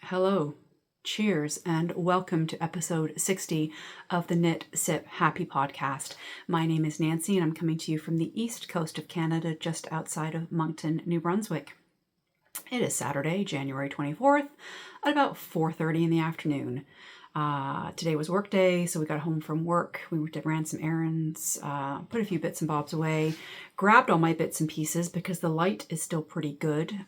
Hello, cheers, and welcome to episode 60 of the Knit Sip Happy podcast. My name is Nancy, and I'm coming to you from the east coast of Canada, just outside of Moncton, New Brunswick. It is Saturday, January 24th, at about 4:30 in the afternoon. Today was work day, so we got home from work. We ran some errands, put a few bits and bobs away, grabbed all my bits and pieces because the light is still pretty good.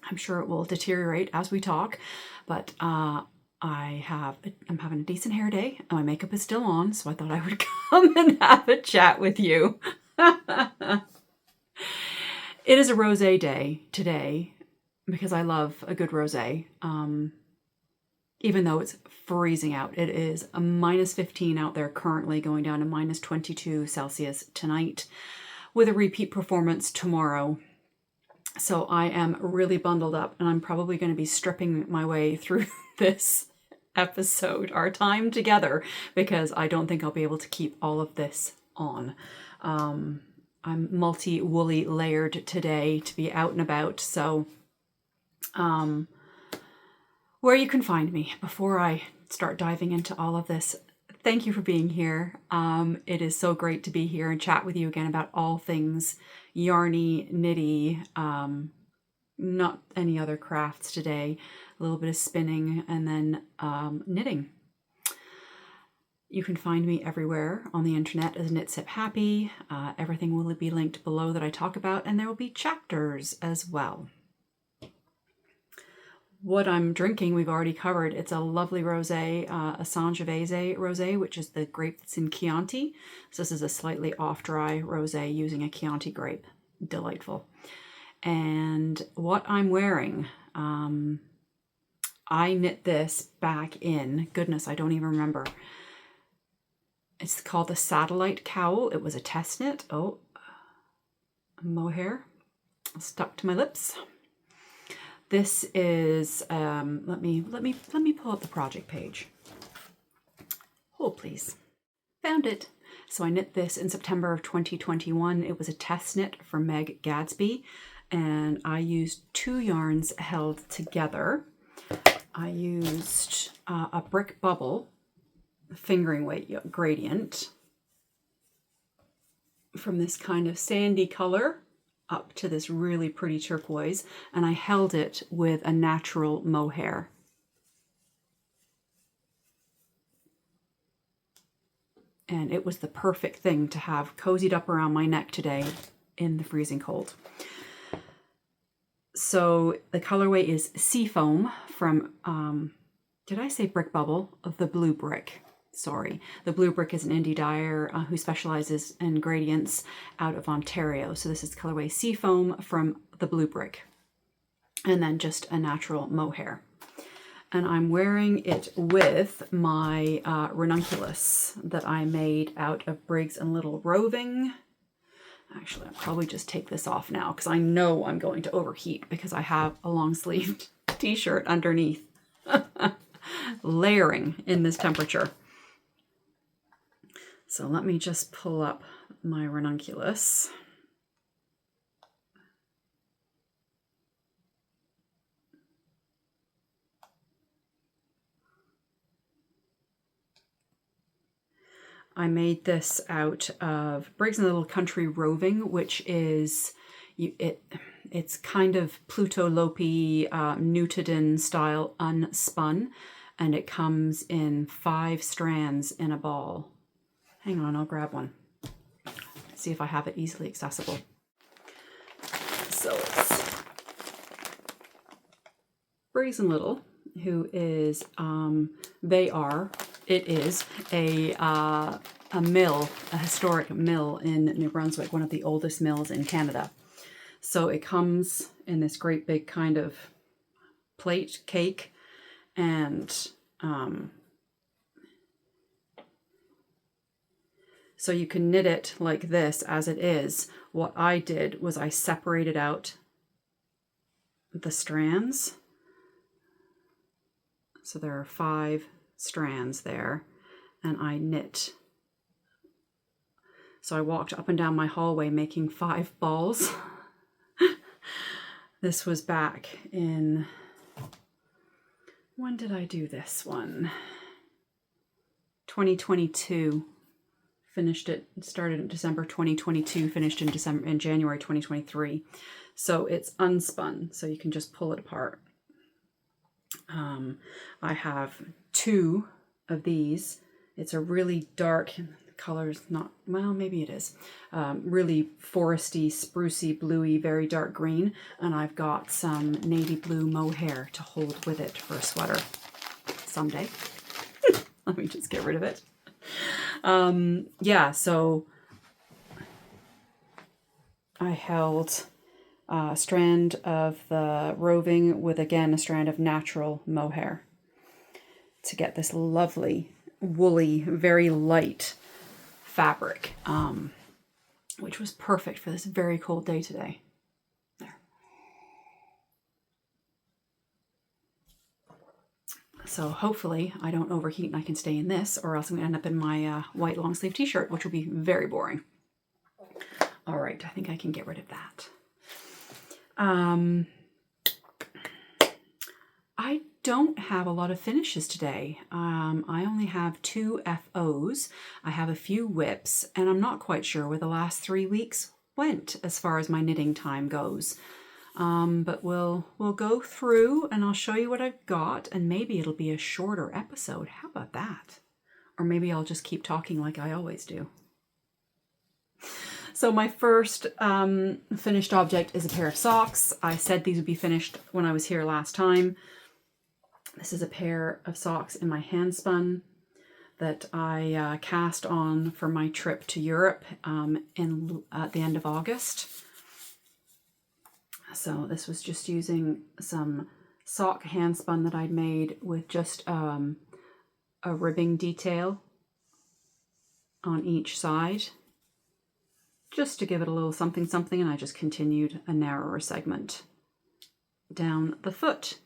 I'm sure it will deteriorate as we talk, but I'm having a decent hair day and my makeup is still on, so I thought I would come and have a chat with you. It is a rosé day today because I love a good rosé. Even though it's freezing out, it is a -15 out there currently, going down to -22 Celsius tonight with a repeat performance tomorrow. So I am really bundled up, and I'm probably going to be stripping my way through this episode, our time together, because I don't think I'll be able to keep all of this on. I'm multi-woolly layered today to be out and about, so where you can find me before I start diving into all of this. Thank you for being here. It is so great to be here and chat with you again about all things yarny, knitty, not any other crafts today. A little bit of spinning and then knitting. You can find me everywhere on the internet as Knit Sip Happy. Everything will be linked below that I talk about, and there will be chapters as well. What I'm drinking, we've already covered. It's a lovely rosé, a Sangiovese Rosé, which is the grape that's in Chianti. So this is a slightly off-dry rosé using a Chianti grape. Delightful. And what I'm wearing, I knit this back in, goodness, I don't even remember. It's called the Satellite Cowl. It was a test knit. Oh, mohair stuck to my lips. This is, let me pull up the project page. Hold please. Found it. So I knit this in September of 2021. It was a test knit for Meg Gadsby, and I used 2 yarns held together. I used a brick bubble fingering weight gradient from this kind of sandy color up to this really pretty turquoise, and I held it with a natural mohair. And it was the perfect thing to have cozied up around my neck today in the freezing cold. So the colorway is Seafoam from, did I say Brick Bubble? Of the Blue Brick. Sorry. The Blue Brick is an indie dyer who specializes in gradients out of Ontario. So this is colorway Seafoam from the Blue Brick. And then just a natural mohair. And I'm wearing it with my ranunculus that I made out of Briggs and Little Roving. Actually, I'll probably just take this off now because I know I'm going to overheat because I have a long-sleeved t-shirt underneath. Layering in this temperature. So let me just pull up my ranunculus. I made this out of Briggs and Little Country Roving, which is it's kind of Pluto Lopi Newtiden style unspun, and it comes in 5 strands in a ball. Hang on, I'll grab one. See if I have it easily accessible. So it's Briggs and Little, who is it is a mill, a historic mill in New Brunswick, one of the oldest mills in Canada. So it comes in this great big kind of plate cake, and so you can knit it like this as it is. What I did was I separated out the strands. So there are 5 strands there, and I knit. So I walked up and down my hallway making 5 balls. This was back in When did I do this one? 2022. Finished it, started in December 2022, finished in January 2023. So it's unspun, so you can just pull it apart. I have 2 of these. It's a really dark, the color's not, well, maybe it is, really foresty, sprucey, bluey, very dark green. And I've got some navy blue mohair to hold with it for a sweater someday. Let me just get rid of it. Yeah, so I held a strand of the roving with, again, a strand of natural mohair to get this lovely, woolly, very light fabric, which was perfect for this very cold day today. There. So hopefully I don't overheat and I can stay in this, or else I'm going to end up in my white long sleeve t-shirt, which will be very boring. All right, I think I can get rid of that. I don't have a lot of finishes today. I only have 2 FOs. I have a few whips, and I'm not quite sure where the last 3 weeks went as far as my knitting time goes. But we'll go through and I'll show you what I've got, and maybe it'll be a shorter episode. How about that? Or maybe I'll just keep talking like I always do. So my first finished object is a pair of socks. I said these would be finished when I was here last time. This is a pair of socks in my hand spun that I cast on for my trip to Europe at the end of August. So this was just using some sock hand spun that I'd made with just a ribbing detail on each side, just to give it a little something something, and I just continued a narrower segment down the foot.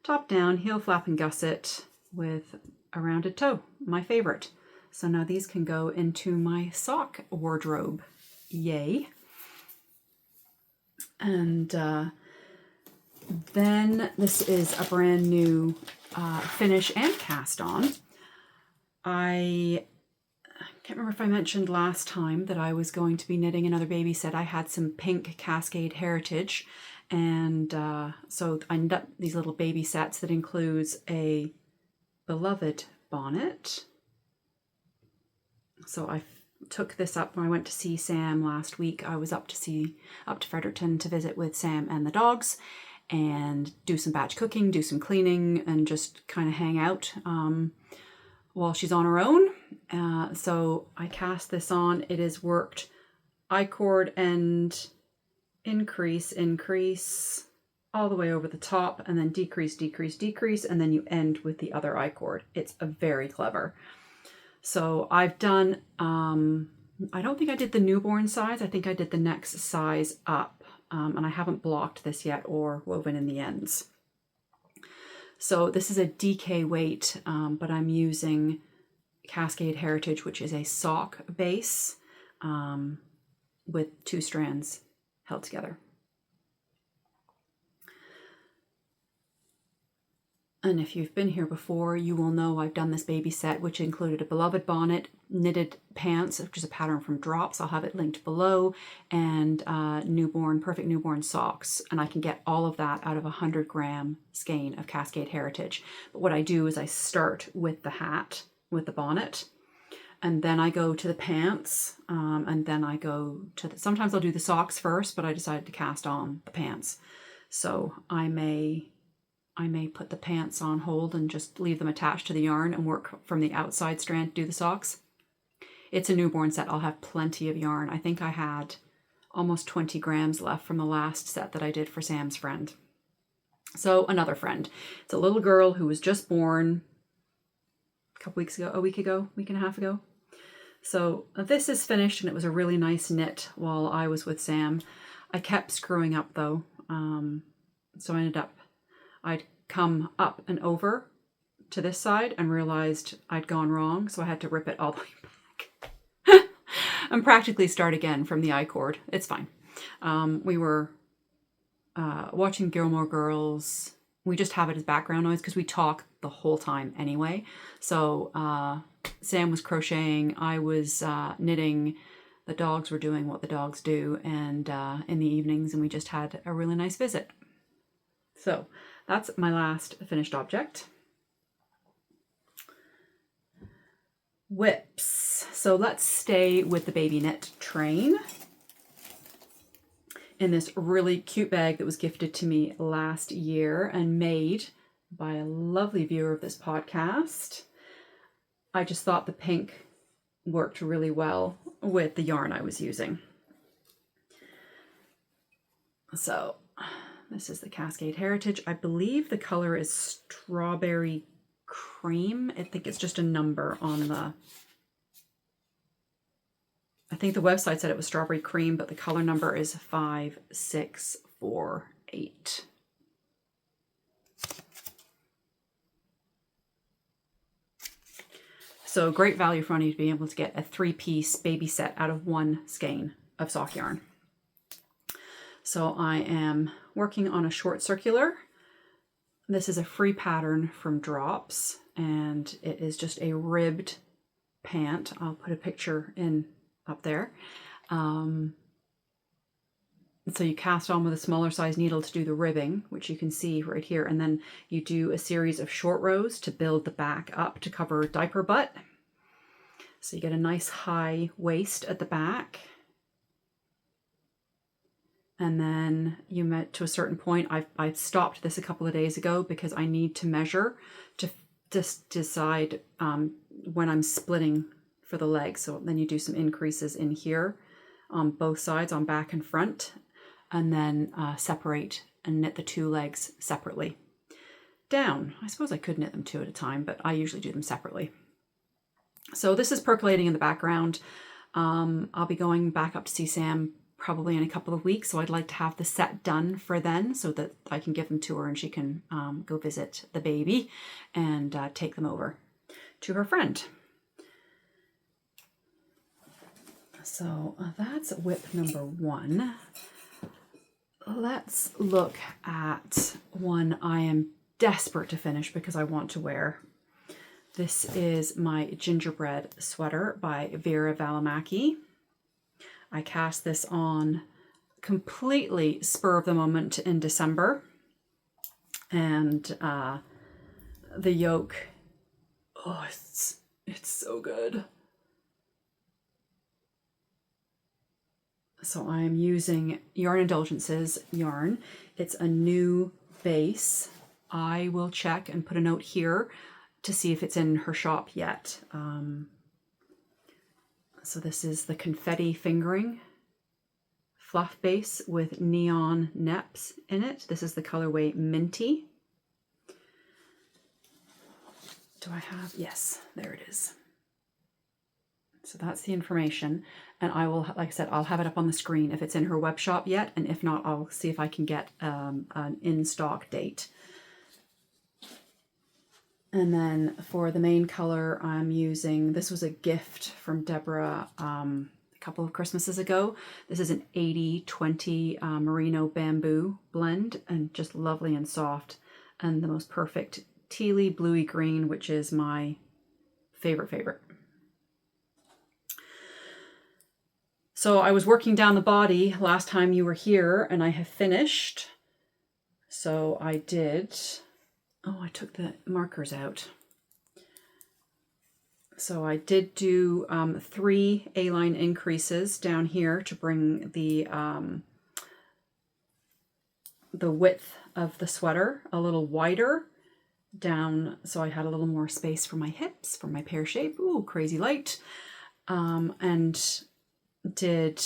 Top down, heel flap and gusset with a rounded toe, my favorite. So now these can go into my sock wardrobe. Yay. And then this is a brand new finish and cast on. I can't remember if I mentioned last time that I was going to be knitting another baby set. I had some pink Cascade Heritage, and so I knit up these little baby sets that includes a beloved bonnet. So I took this up when I went to see Sam last week. I was up to Fredericton to visit with Sam and the dogs and do some batch cooking, do some cleaning, and just kind of hang out while she's on her own. So I cast this on. It is worked I-cord and increase all the way over the top, and then decrease, and then you end with the other I-cord. It's very clever. So I've done, I don't think I did the newborn size. I think I did the next size up, and I haven't blocked this yet or woven in the ends. So this is a DK weight, but I'm using Cascade Heritage, which is a sock base with 2 strands held together. And if you've been here before, you will know I've done this baby set, which included a beloved bonnet, knitted pants, which is a pattern from Drops. I'll have it linked below, and perfect newborn socks. And I can get all of that out of a 100-gram skein of Cascade Heritage. But what I do is I start with the hat, with the bonnet, and then I go to the pants, and then I go to sometimes I'll do the socks first, but I decided to cast on the pants. So I may put the pants on hold and just leave them attached to the yarn and work from the outside strand to do the socks. It's a newborn set. I'll have plenty of yarn. I think I had almost 20 grams left from the last set that I did for Sam's friend. So another friend. It's a little girl who was just born a week and a half ago. So this is finished, and it was a really nice knit while I was with Sam. I kept screwing up though. So I'd come up and over to this side and realized I'd gone wrong, so I had to rip it all the way back and practically start again from the I-cord. It's fine. We were watching Gilmore Girls we just have it as background noise because we talk the whole time anyway. So Sam was crocheting, I was knitting, the dogs were doing what the dogs do, and in the evenings, and we just had a really nice visit. So that's my last finished object. Whips. So let's stay with the baby knit train in this really cute bag that was gifted to me last year and made by a lovely viewer of this podcast. I just thought the pink worked really well with the yarn I was using. So this is the Cascade Heritage. I believe the color is Strawberry Cream. I think it's just a number on the... I think the website said it was Strawberry Cream, but the color number is 5648. So great value for money to be able to get a 3-piece baby set out of one skein of sock yarn. So I am working on a short circular. This is a free pattern from Drops, and it is just a ribbed pant. I'll put a picture in up there. So you cast on with a smaller size needle to do the ribbing, which you can see right here, and then you do a series of short rows to build the back up to cover diaper butt. So you get a nice high waist at the back. And then you met to a certain point. I stopped this a couple of days ago because I need to measure to just decide when I'm splitting for the legs. So then you do some increases in here on both sides, on back and front, and then separate and knit the two legs separately. Down. I suppose I could knit them two at a time, but I usually do them separately. So this is percolating in the background. I'll be going back up to see Sam probably in a couple of weeks, so I'd like to have the set done for then so that I can give them to her and she can go visit the baby and take them over to her friend. So that's whip number 1. Let's look at one I am desperate to finish because I want to wear. This is my gingerbread sweater by Vera Valimaki. I cast this on completely spur of the moment in December, and the yoke, oh, it's so good. So I'm using Yarn Indulgences yarn. It's a new base. I will check and put a note here to see if it's in her shop yet. So this is the confetti fingering fluff base with neon neps in it. This is the colorway Minty. Do I have? Yes, there it is. So that's the information. And I will, like I said, I'll have it up on the screen if it's in her web shop yet. And if not, I'll see if I can get an in-stock date. And then for the main color, I'm using, this was a gift from Deborah a couple of Christmases ago. This is an 80-20 merino bamboo blend, and just lovely and soft, and the most perfect tealy bluey green, which is my favorite. So I was working down the body last time you were here, and I have finished. So I did... Oh, I took the markers out. So I did do 3 A-line increases down here to bring the width of the sweater a little wider down, so I had a little more space for my hips, for my pear shape. Ooh, crazy light. And did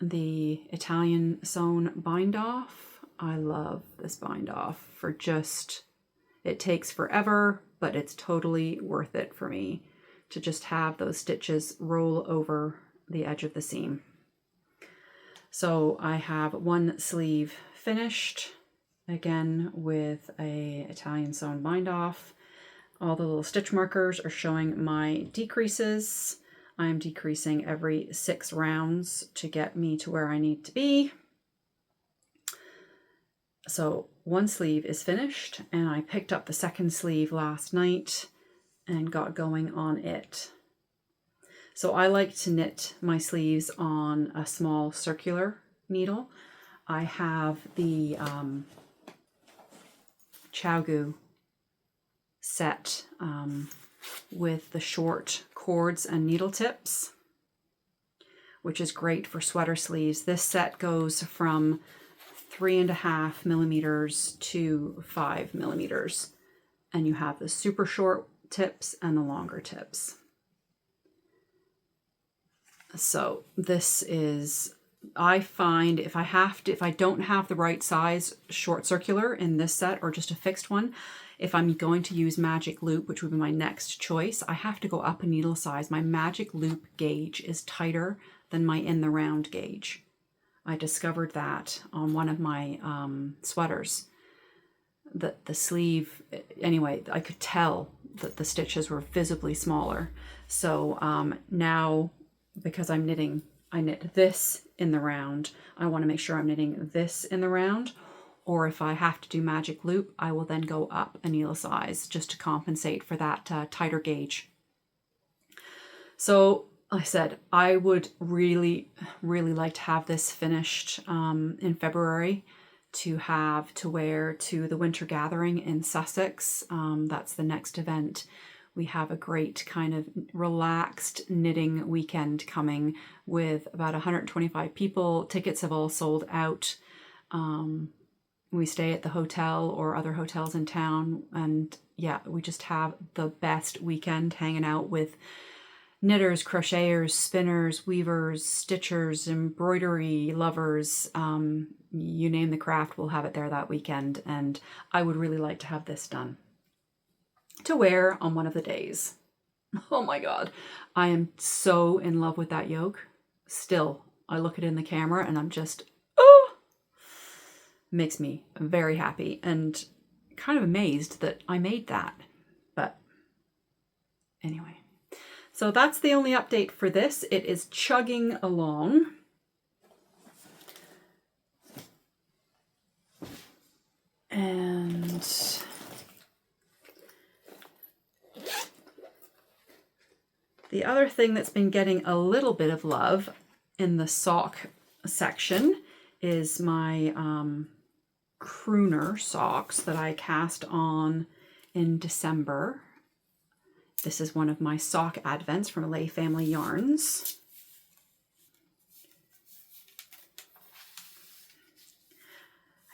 the Italian sewn bind off. I love this bind off for just, it takes forever, but it's totally worth it for me to just have those stitches roll over the edge of the seam. So I have one sleeve finished, again with a Italian sewn bind off. All the little stitch markers are showing my decreases. I'm decreasing every 6 rounds to get me to where I need to be. So one sleeve is finished, and I picked up the second sleeve last night and got going on it. So I like to knit my sleeves on a small circular needle. I have the Chow set with the short cords and needle tips, which is great for sweater sleeves. This set goes from 3.5 millimeters to 5 millimeters, and you have the super short tips and the longer tips. So this is, I find if I don't have the right size short circular in this set, or just a fixed one, if I'm going to use magic loop, which would be my next choice, I have to go up a needle size. My magic loop gauge is tighter than my in the round gauge. I discovered that on one of my sweaters. The sleeve, anyway, I could tell that the stitches were visibly smaller. So now, because I knit this in the round, I want to make sure I'm knitting this in the round. Or if I have to do magic loop, I will then go up a needle size just to compensate for that tighter gauge. So like I said, I would really, really like to have this finished in February to wear to the winter gathering in Sussex. That's the next event. We have a great kind of relaxed knitting weekend coming with about 125 people. Tickets have all sold out. We stay at the hotel or other hotels in town, and yeah, we just have the best weekend hanging out with knitters, crocheters, spinners, weavers, stitchers, embroidery lovers. You name the craft, we'll have it there that weekend, and I would really like to have this done to wear on one of the days. Oh my God, I am so in love with that yoke. Still, I look at it in the camera and I'm just, oh, makes me very happy and kind of amazed that I made that. But anyway, so that's the only update for this. It is chugging along. And the other thing that's been getting a little bit of love in the sock section is my crooner socks that I cast on in December. This is one of my sock advents from Lay Family Yarns.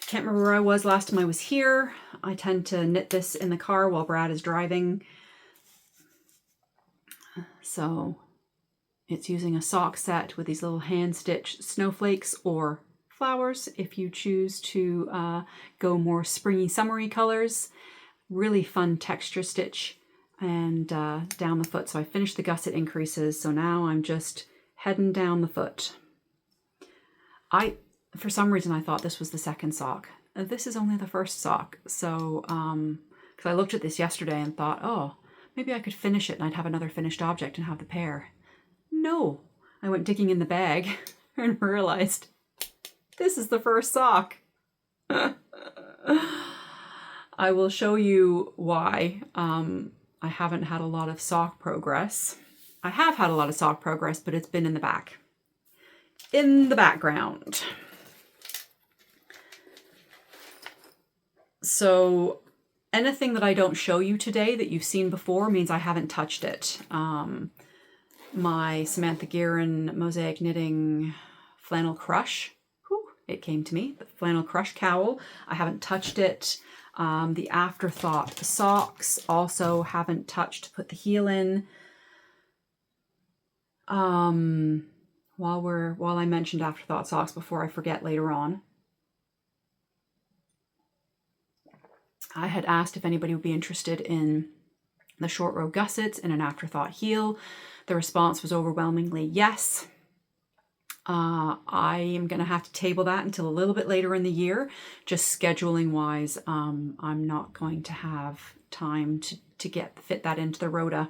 I can't remember where I was last time I was here. I tend to knit this in the car while Brad is driving. So it's using a sock set with these little hand stitch snowflakes or flowers if you choose to go more springy summery colors. Really fun texture stitch and down the foot. So I finished the gusset increases, so now I'm just heading down the foot. For some reason I thought this was the second sock. This is only the first sock. So because I looked at this yesterday and thought, oh, maybe I could finish it and I'd have another finished object and have the pair. No, I went digging in the bag and realized this is the first sock. I will show you why I haven't had a lot of sock progress. I have had a lot of sock progress, but it's been in the back. In the background. So anything that I don't show you today that you've seen before means I haven't touched it. My Samantha Guerin Mosaic Knitting Flannel Crush, it came to me, the Flannel Crush cowl, I haven't touched it. The Afterthought socks also haven't touched, put the heel in. While I mentioned Afterthought socks before I forget later on, I had asked if anybody would be interested in the short row gussets and an Afterthought heel. The response was overwhelmingly yes. I am going to have to table that until a little bit later in the year. Just scheduling wise, I'm not going to have time to fit that into the rota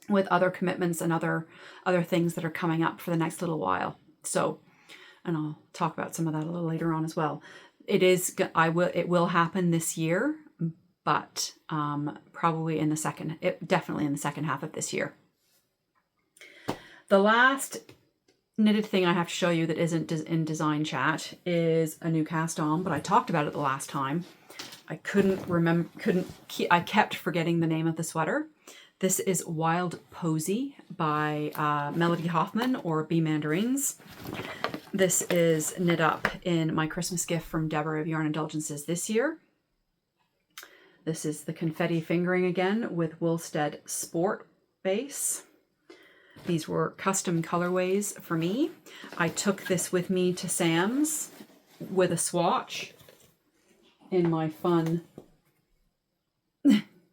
with other commitments and other things that are coming up for the next little while. So, and I'll talk about some of that a little later on as well. It will happen this year, but probably definitely in the second half of this year. The last knitted thing I have to show you that isn't in design chat is a new cast on, but I talked about it the last time. I I kept forgetting the name of the sweater. This is Wild Posy by Melody Hoffman or B Mandarins. This is knit up in my Christmas gift from Deborah of Yarn Indulgences this year. This is the confetti fingering again with Woolstead Sport base. These were custom colorways for me. I took this with me to Sam's with a swatch in my fun,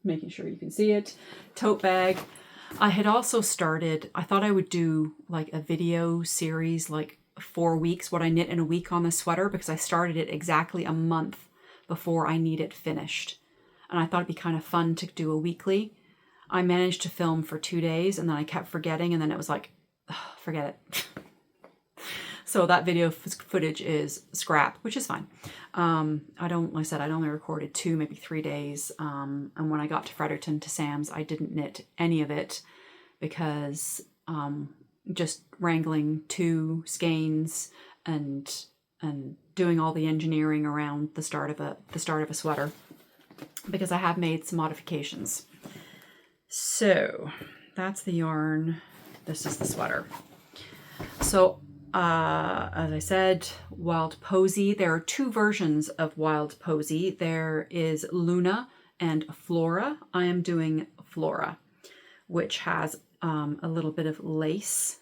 making sure you can see it, tote bag. I had also started, I thought I would do like a video series, like 4 weeks, what I knit in a week on this sweater, because I started it exactly a month before I need it finished. And I thought it'd be kind of fun to do a weekly. I managed to film for 2 days and then I kept forgetting, and then it was like, oh, forget it. So that video footage is scrap, which is fine. Like I said, I'd only recorded 2, maybe 3 days. And when I got to Fredericton to Sam's, I didn't knit any of it because just wrangling 2 skeins and doing all the engineering around the start of a sweater, because I have made some modifications. So that's the yarn. This is the sweater. So as I said, Wild Posy. There are 2 versions of Wild Posy. There is Luna and Flora. I am doing Flora, which has a little bit of lace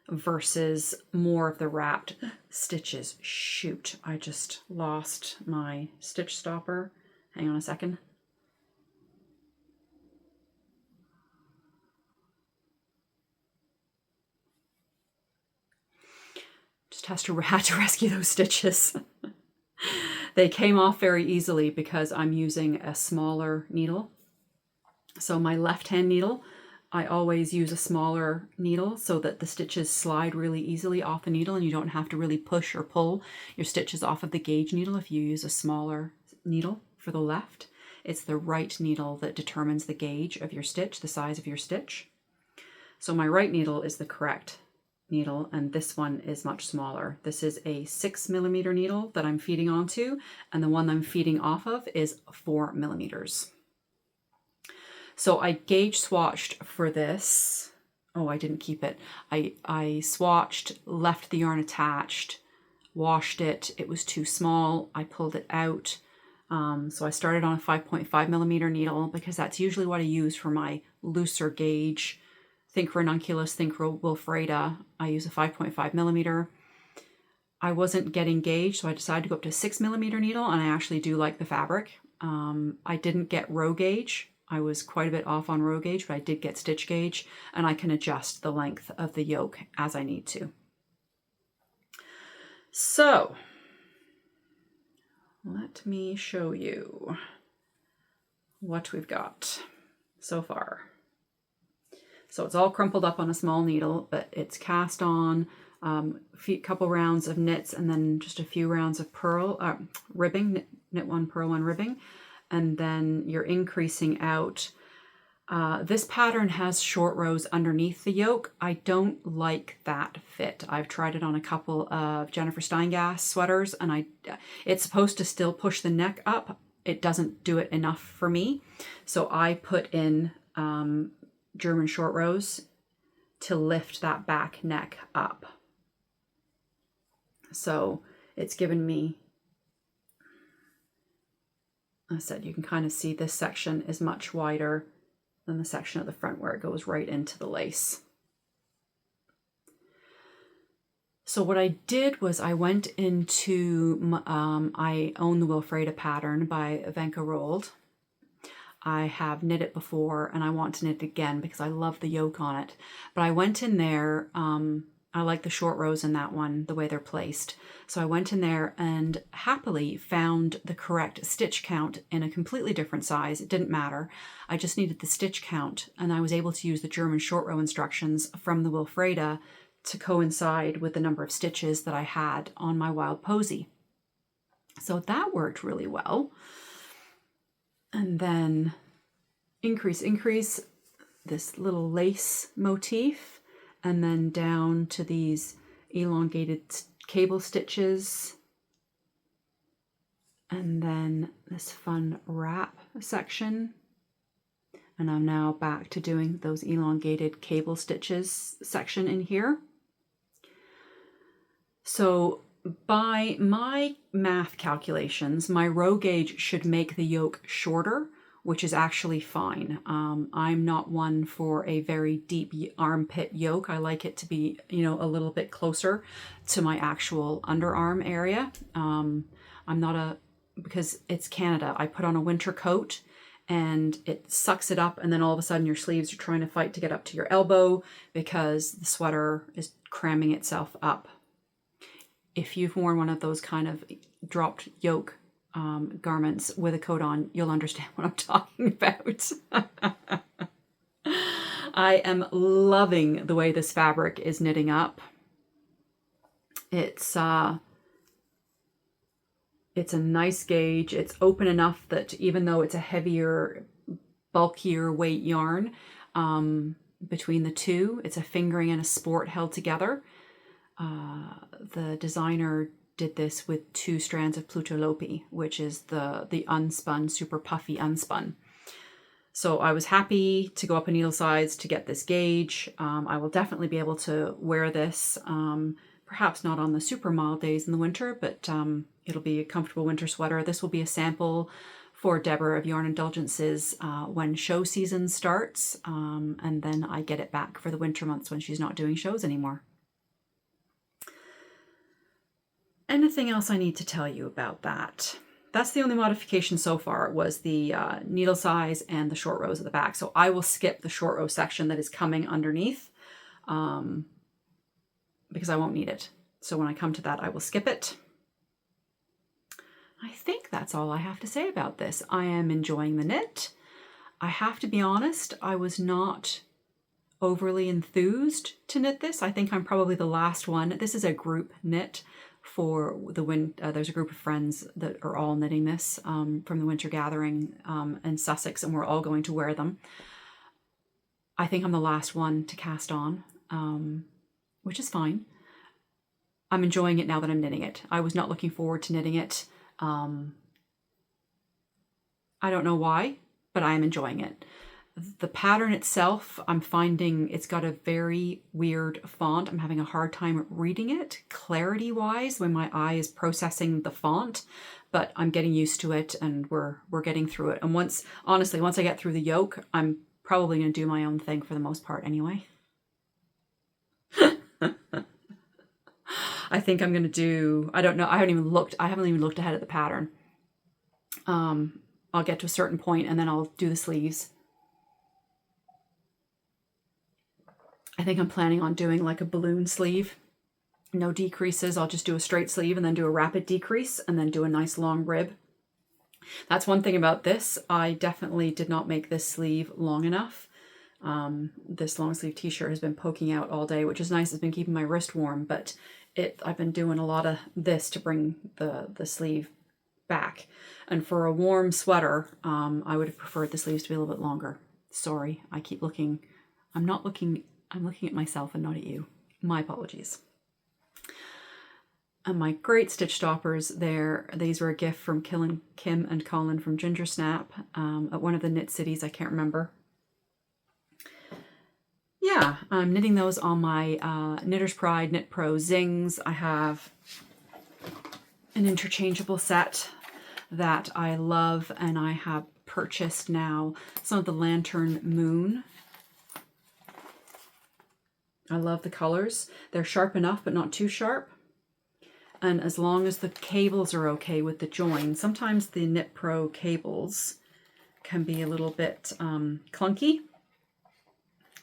versus more of the wrapped stitches. Shoot, I just lost my stitch stopper. Hang on a second. Just had to rescue those stitches. They came off very easily because I'm using a smaller needle. So my left-hand needle, I always use a smaller needle so that the stitches slide really easily off the needle and you don't have to really push or pull your stitches off of the gauge needle if you use a smaller needle for the left. It's the right needle that determines the gauge of your stitch, the size of your stitch. So my right needle is the correct needle, and this one is much smaller. This is a 6mm needle that I'm feeding onto, and the one I'm feeding off of is 4mm. So I gauge swatched for this. Oh, I didn't keep it. I swatched, left the yarn attached, washed it. It was too small. I pulled it out. So I started on a 5.5mm needle because that's usually what I use for my looser gauge. Think ranunculus, think Wilfreda. I use a 5.5mm. I wasn't getting gauge, so I decided to go up to a 6mm needle, and I actually do like the fabric. I didn't get row gauge. I was quite a bit off on row gauge, but I did get stitch gauge, and I can adjust the length of the yoke as I need to. So let me show you what we've got so far. So it's all crumpled up on a small needle, but it's cast on, couple rounds of knits, and then just a few rounds of ribbing, knit 1, purl 1 ribbing, and then you're increasing out. This pattern has short rows underneath the yoke. I don't like that fit. I've tried it on a couple of Jennifer Steingass sweaters, and it's supposed to still push the neck up. It doesn't do it enough for me. So I put in German short rows to lift that back neck up. So it's given me, I said, you can kind of see this section is much wider than the section at the front where it goes right into the lace. So what I did was I went into, I own the Wilfreda pattern by Venka Rold. I have knit it before and I want to knit it again because I love the yoke on it. But I went in there, I like the short rows in that one, the way they're placed. So I went in there and happily found the correct stitch count in a completely different size. It didn't matter. I just needed the stitch count, and I was able to use the German short row instructions from the Wilfreda to coincide with the number of stitches that I had on my Wild Posy. So that worked really well. And then increase this little lace motif, and then down to these elongated cable stitches, and then this fun wrap section. And I'm now back to doing those elongated cable stitches section in here. So by my math calculations, my row gauge should make the yoke shorter, which is actually fine. I'm not one for a very deep armpit yoke. I like it to be, you know, a little bit closer to my actual underarm area. Because it's Canada, I put on a winter coat and it sucks it up, and then all of a sudden your sleeves are trying to fight to get up to your elbow because the sweater is cramming itself up. If you've worn one of those kind of dropped yoke garments with a coat on, you'll understand what I'm talking about. I am loving the way this fabric is knitting up. It's a nice gauge. It's open enough that even though it's a heavier, bulkier weight yarn, between the two, it's a fingering and a sport held together. The designer did this with 2 strands of Plutolopi, which is the unspun, super puffy unspun. So I was happy to go up a needle size to get this gauge. I will definitely be able to wear this, perhaps not on the super mild days in the winter, but it'll be a comfortable winter sweater. This will be a sample for Deborah of Yarn Indulgences when show season starts, and then I get it back for the winter months when she's not doing shows anymore. Anything else I need to tell you about that? That's the only modification so far, was the needle size and the short rows at the back. So I will skip the short row section that is coming underneath because I won't need it. So when I come to that, I will skip it. I think that's all I have to say about this. I am enjoying the knit. I have to be honest, I was not overly enthused to knit this. I think I'm probably the last one. This is a group knit for the there's a group of friends that are all knitting this from the winter gathering in Sussex, and we're all going to wear them. I think I'm the last one to cast on, which is fine. I'm enjoying it now that I'm knitting it. I was not looking forward to knitting it. I don't know why, but I am enjoying it. The pattern itself, I'm finding it's got a very weird font. I'm having a hard time reading it clarity-wise when my eye is processing the font, but I'm getting used to it, and we're getting through it. And once I get through the yoke, I'm probably going to do my own thing for the most part anyway. I think I'm going to do, I don't know, I haven't even looked ahead at the pattern. I'll get to a certain point and then I'll do the sleeves. I think I'm planning on doing like a balloon sleeve. No decreases. I'll just do a straight sleeve and then do a rapid decrease and then do a nice long rib. That's one thing about this. I definitely did not make this sleeve long enough. This long sleeve t-shirt has been poking out all day, which is nice. It's been keeping my wrist warm, but I've been doing a lot of this to bring the sleeve back. And for a warm sweater, I would have preferred the sleeves to be a little bit longer. Sorry, I keep looking. I'm looking at myself and not at you. My apologies. And my great stitch stoppers there, these were a gift from Kim and Colin from Ginger Snap at one of the knit cities, I can't remember. Yeah, I'm knitting those on my Knitter's Pride Knit Pro Zings. I have an interchangeable set that I love, and I have purchased now some of the Lantern Moon. I love the colors. They're sharp enough, but not too sharp. And as long as the cables are okay with the join, sometimes the Knit Pro cables can be a little bit clunky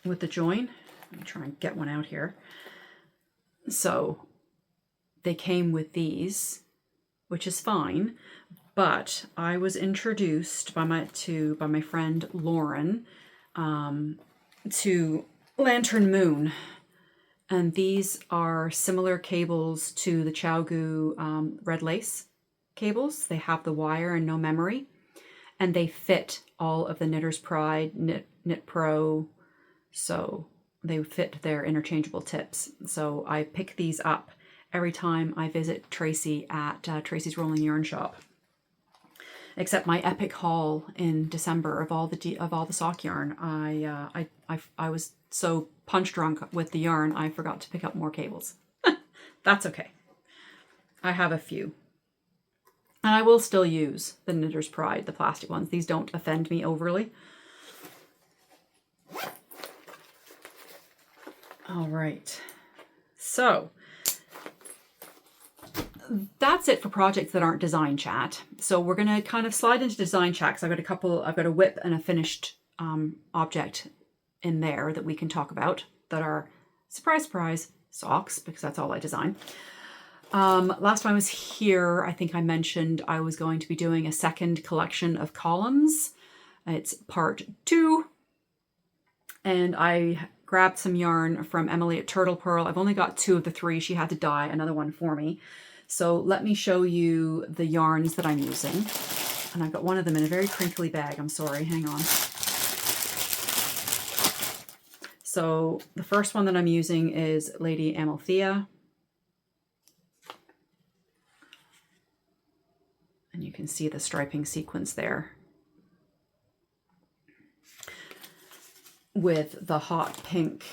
with the join. Let me try and get one out here. So they came with these, which is fine, but I was introduced by my friend Lauren to Lantern Moon. And these are similar cables to the ChiaoGoo red lace cables. They have the wire and no memory, and they fit all of the Knitter's Pride, Knit Pro, so they fit their interchangeable tips. So I pick these up every time I visit Tracy at Tracy's Rolling Yarn Shop. Except my epic haul in December of all the sock yarn, I was so punch drunk with the yarn I forgot to pick up more cables. That's okay. I have a few. And I will still use the Knitter's Pride, the plastic ones. These don't offend me overly. All right. So that's it for projects that aren't design chat. So we're going to kind of slide into design chat, because I've got a whip and a finished object in there that we can talk about that are, surprise, surprise, socks, because that's all I design. Last time I was here, I think I mentioned I was going to be doing a second collection of columns. It's part 2. And I grabbed some yarn from Emily at Turtle Pearl. I've only got 2 of the 3. She had to dye another one for me. So let me show you the yarns that I'm using. And I've got one of them in a very crinkly bag. I'm sorry, hang on. So the first one that I'm using is Lady Amalthea. And you can see the striping sequence there. With the hot pink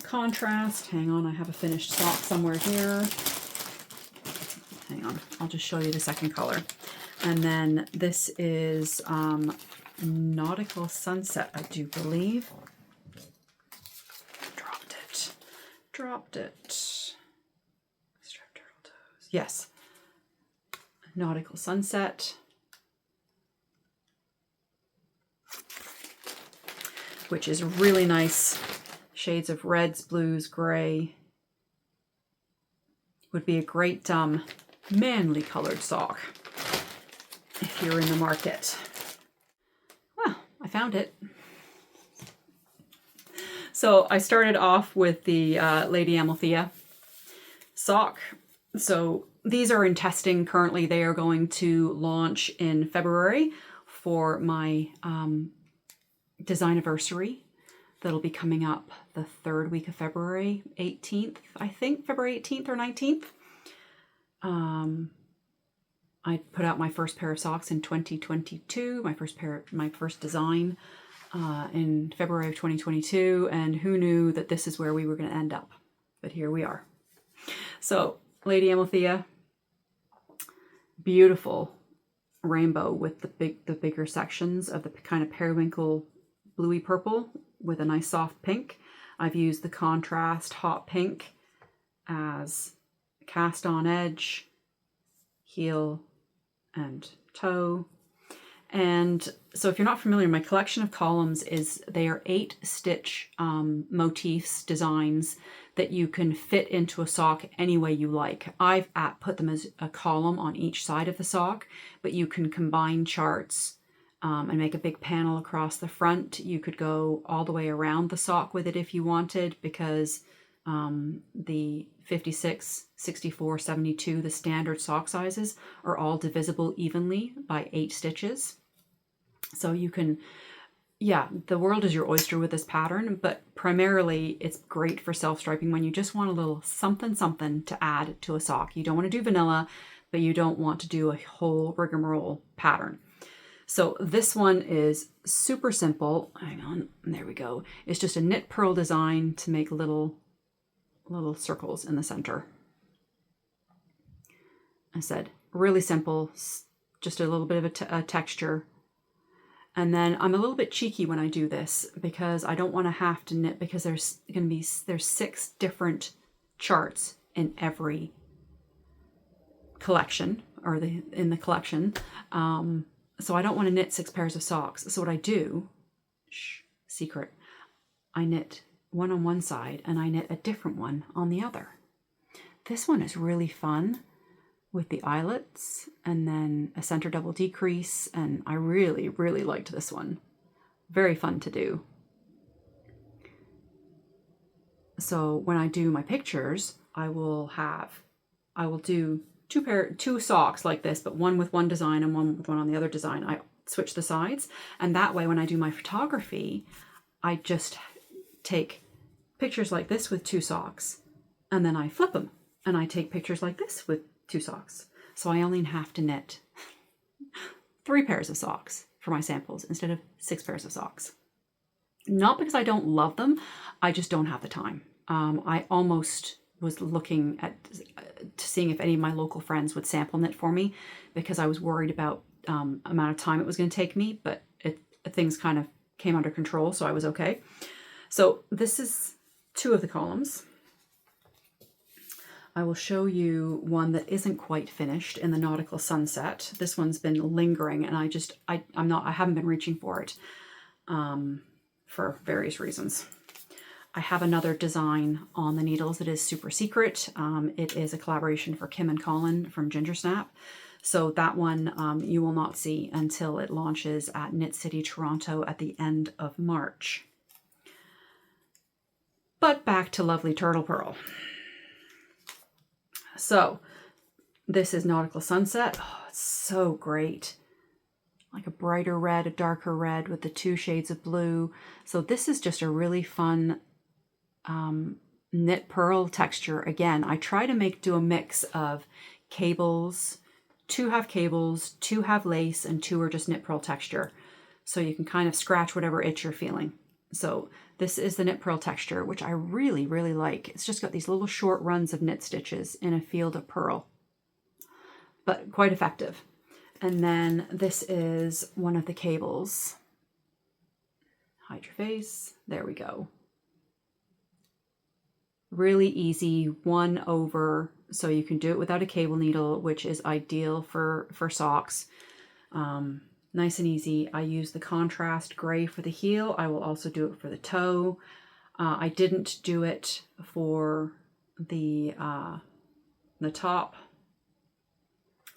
contrast. Hang on, I have a finished sock somewhere here. Hang on, I'll just show you the second color. And then this is Nautical Sunset, I do believe. Dropped it. Striped turtle toes. Yes. Nautical Sunset. Which is really nice. Shades of reds, blues, gray. Would be a great manly colored sock if you're in the market. Well, I found it. So I started off with the Lady Amalthea sock. So these are in testing currently. They are going to launch in February for my design-iversary. That'll be coming up the 3rd week of February, 18th, I think, February 18th or 19th. I put out my first pair of socks in 2022, my first design in February of 2022, and who knew that this is where we were going to end up? But here we are. So, Lady Amalthea, beautiful rainbow with the bigger sections of the kind of periwinkle bluey purple with a nice soft pink. I've used the contrast hot pink as cast on edge, heel, and toe. And so if you're not familiar, my collection of columns they are 8 stitch motifs, designs that you can fit into a sock any way you like. I've put them as a column on each side of the sock, but you can combine charts and make a big panel across the front. You could go all the way around the sock with it if you wanted, because the 56, 64, 72, the standard sock sizes are all divisible evenly by 8 stitches. So you can, yeah, the world is your oyster with this pattern, but primarily it's great for self-striping when you just want a little something to add to a sock. You don't want to do vanilla, but you don't want to do a whole rigmarole pattern. So this one is super simple. Hang on, there we go. It's just a knit purl design to make little circles in the center. I said, really simple, just a little bit of a texture. And then I'm a little bit cheeky when I do this because I don't want to have to knit, because there's 6 different charts in every collection, or in the collection. So I don't want to knit 6 pairs of socks. So what I do, secret, I knit one on one side and I knit a different one on the other. This one is really fun with the eyelets and then a center double decrease, and I really, really liked this one. Very fun to do. So when I do my pictures, I will do two socks like this, but one with one design and one with one on the other design. I switch the sides, and that way when I do my photography, I just take pictures like this with two socks, and then I flip them, and I take pictures like this with two socks. So I only have to knit 3 pairs of socks for my samples instead of 6 pairs of socks. Not because I don't love them, I just don't have the time. I almost was looking at seeing if any of my local friends would sample knit for me, because I was worried about amount of time it was going to take me, but things kind of came under control, so I was okay. So this is 2 of the columns. I will show you one that isn't quite finished in the Nautical Sunset. This one's been lingering, and I haven't been reaching for it for various reasons. I have another design on the needles that is super secret. It is a collaboration for Kim and Colin from Ginger Snap. So that one you will not see until it launches at Knit City, Toronto at the end of March. But back to lovely Turtle Pearl. So this is Nautical Sunset. Oh, it's so great. Like a brighter red, a darker red with the 2 shades of blue. So this is just a really fun knit pearl texture. Again, I try to do a mix of cables. 2 have cables, 2 have lace, and 2 are just knit pearl texture. So you can kind of scratch whatever itch you're feeling. So this is the knit pearl texture, which I really, really like. It's just got these little short runs of knit stitches in a field of pearl, but quite effective. And then this is one of the cables. Hide your face. There we go. Really easy, 1 over, so you can do it without a cable needle, which is ideal for socks. Nice and easy. I use the contrast gray for the heel. I will also do it for the toe. I didn't do it for the top.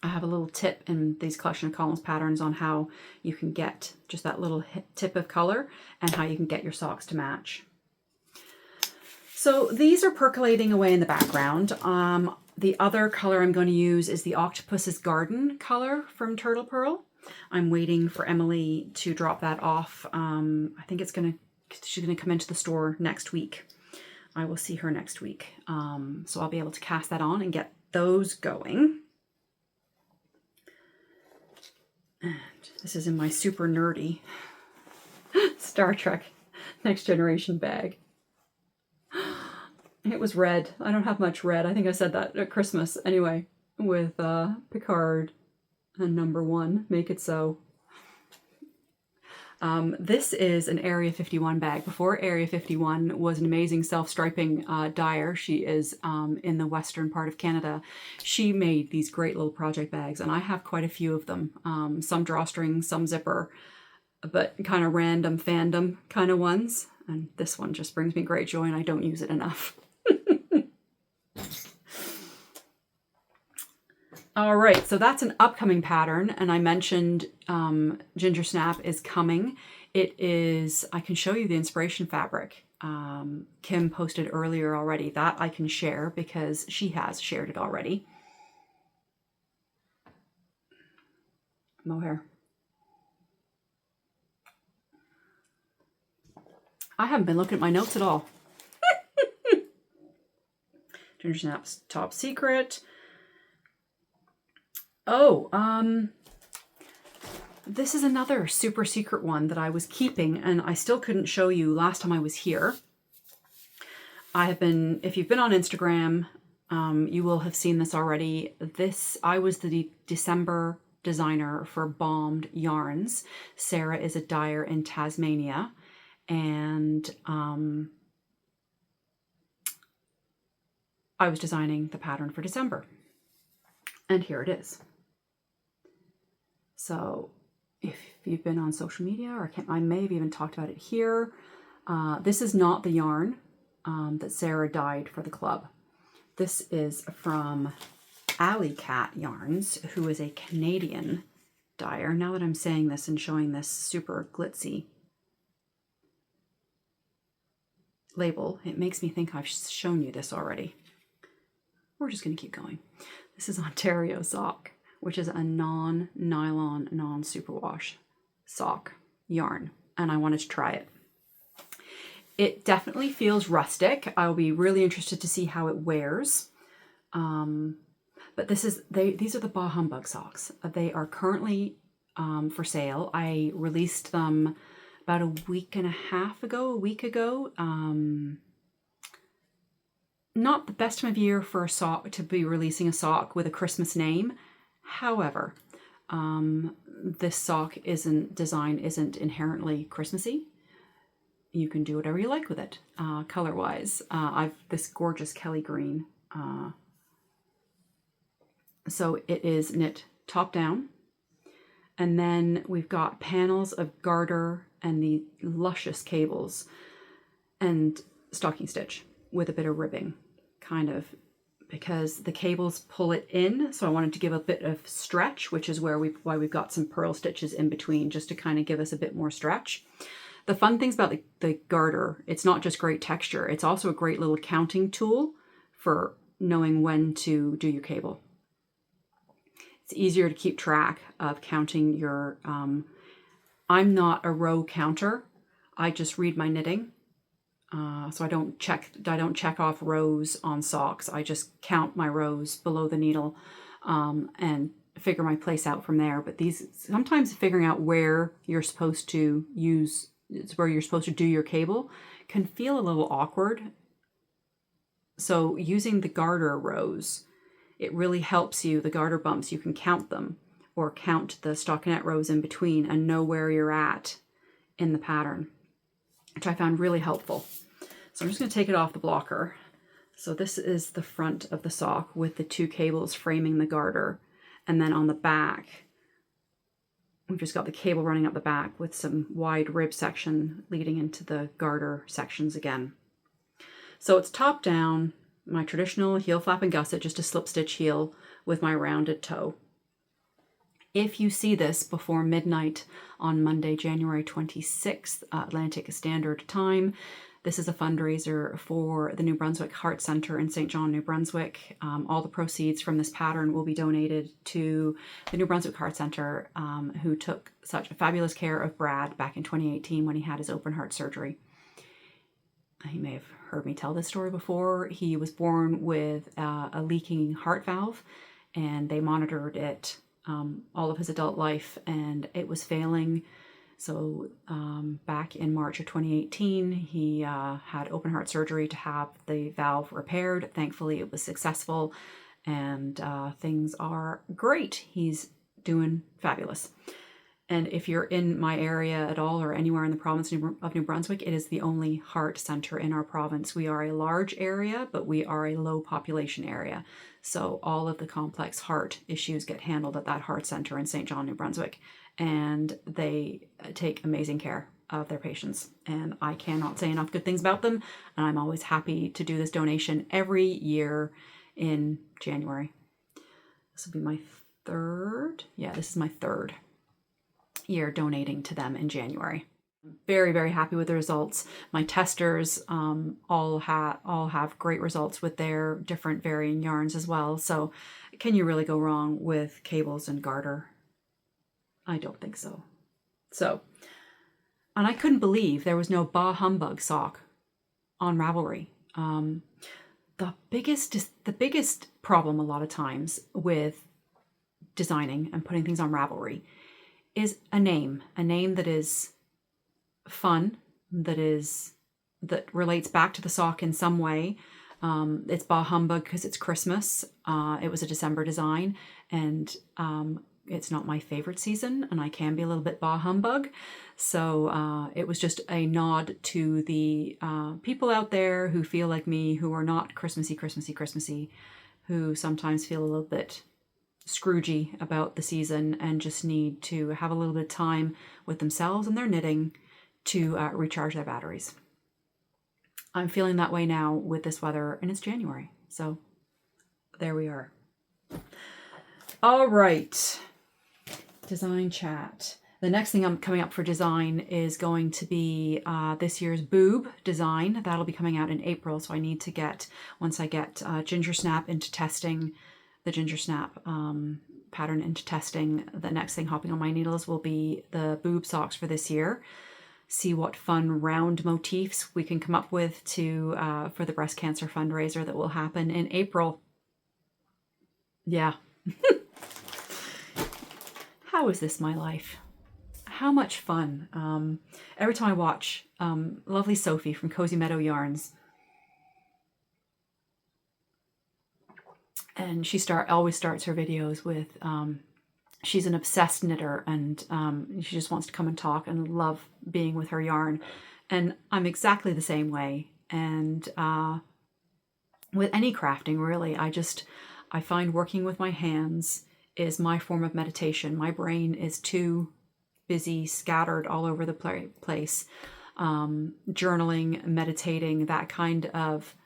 I have a little tip in these collection of columns patterns on how you can get just that little tip of color and how you can get your socks to match. So these are percolating away in the background. The other color I'm going to use is the Octopus's Garden color from Turtle Pearl. I'm waiting for Emily to drop that off. I think she's gonna come into the store next week. I will see her next week. So I'll be able to cast that on and get those going. And this is in my super nerdy Star Trek Next Generation bag. It was red. I don't have much red. I think I said that at Christmas. Anyway, with Picard and number 1, Make It So. This is an Area 51 bag. Before Area 51 was an amazing self-striping dyer. She is in the western part of Canada. She made these great little project bags, and I have quite a few of them. Some drawstring, some zipper, but kind of random fandom kind of ones. And this one just brings me great joy, and I don't use it enough. All right, so that's an upcoming pattern, and I mentioned Ginger Snap is coming. It is, I can show you the inspiration fabric. Kim posted earlier already. That I can share because she has shared it already. Mohair. I haven't been looking at my notes at all. Ginger Snap's Top Secret. Oh, this is another super secret one that I was keeping and I still couldn't show you last time I was here. I have been, if you've been on Instagram, you will have seen this already. I was the December designer for Bombed Yarns. Sarah is a dyer in Tasmania, and I was designing the pattern for December. And here it is. So if you've been on social media, or I may have even talked about it here, this is not the yarn that Sarah dyed for the club. This is from Alley Cat Yarns, who is a Canadian dyer. Now that I'm saying this and showing this super glitzy label, it makes me think I've shown you this already. We're just going to keep going. This is Ontario sock, which is a non-nylon, non-superwash sock yarn, and I wanted to try it. It definitely feels rustic. I'll be really interested to see how it wears. But these are the Bah Humbug socks. They are currently for sale. I released them about a week ago. Not the best time of year for a sock to be releasing a sock with a Christmas name. However, this sock design isn't inherently Christmassy. You can do whatever you like with it, color-wise. I've this gorgeous Kelly green. So it is knit top down. And then we've got panels of garter and the luscious cables and stocking stitch with a bit of ribbing, kind of, because the cables pull it in. So I wanted to give a bit of stretch, which is why we've got some purl stitches in between, just to kind of give us a bit more stretch. The fun things about the garter, it's not just great texture, it's also a great little counting tool for knowing when to do your cable. It's easier to keep track of counting your, I'm not a row counter. I just read my knitting. So I don't check off rows on socks. I just count my rows below the needle, and figure my place out from there. But sometimes figuring out where you're supposed to do your cable can feel a little awkward. So using the garter rows, it really helps you. The garter bumps, you can count them or count the stockinette rows in between and know where you're at in the pattern, which I found really helpful. So I'm just going to take it off the blocker. So this is the front of the sock with the two cables framing the garter. And then on the back, we've just got the cable running up the back with some wide rib section leading into the garter sections again. So it's top down, my traditional heel flap and gusset, just a slip stitch heel with my rounded toe. If you see this before midnight on Monday, January 26th, Atlantic Standard Time, this is a fundraiser for the New Brunswick Heart Center in St. John, New Brunswick. All the proceeds from this pattern will be donated to the New Brunswick Heart Center, who took such fabulous care of Brad back in 2018 when he had his open heart surgery. He may have heard me tell this story before. He was born with a leaking heart valve, and they monitored it all of his adult life, and it was failing. So back in March of 2018, he had open heart surgery to have the valve repaired. Thankfully, it was successful, and things are great. He's doing fabulous. And if you're in my area at all or anywhere in the province of New Brunswick, it is the only heart center in our province. We are a large area, but we are a low population area. So all of the complex heart issues get handled at that heart center in St. John, New Brunswick. And they take amazing care of their patients. And I cannot say enough good things about them. And I'm always happy to do this donation every year in January. This will be my third. Yeah, this is my third year donating to them in January. I'm very, very happy with the results. My testers all have great results with their different varying yarns as well. So can you really go wrong with cables and garter? I don't think so. And I couldn't believe there was no Bah Humbug sock on Ravelry. The biggest problem a lot of times with designing and putting things on Ravelry is a name that is fun, that relates back to the sock in some way. It's Bah Humbug because it's Christmas. It was a December design, and it's not my favorite season, and I can be a little bit Bah Humbug. So it was just a nod to the people out there who feel like me, who are not Christmassy, who sometimes feel a little bit Scroogey about the season and just need to have a little bit of time with themselves and their knitting to recharge their batteries. I'm feeling that way now with this weather, and it's January. So there we are. All right. Design chat. The next thing I'm coming up for design is going to be this year's boob design. That'll be coming out in April. So I need to get, once I get Ginger Snap into testing the ginger snap pattern into testing. The next thing hopping on my needles will be the boob socks for this year. See what fun round motifs we can come up with to for the breast cancer fundraiser that will happen in April. Yeah. How is this my life? How much fun. Every time I watch lovely Sophie from Cozy Meadow Yarns, and she always starts her videos with, she's an obsessed knitter, and she just wants to come and talk and love being with her yarn. And I'm exactly the same way. And with any crafting, really, I find working with my hands is my form of meditation. My brain is too busy, scattered all over the place. Journaling, meditating, that kind of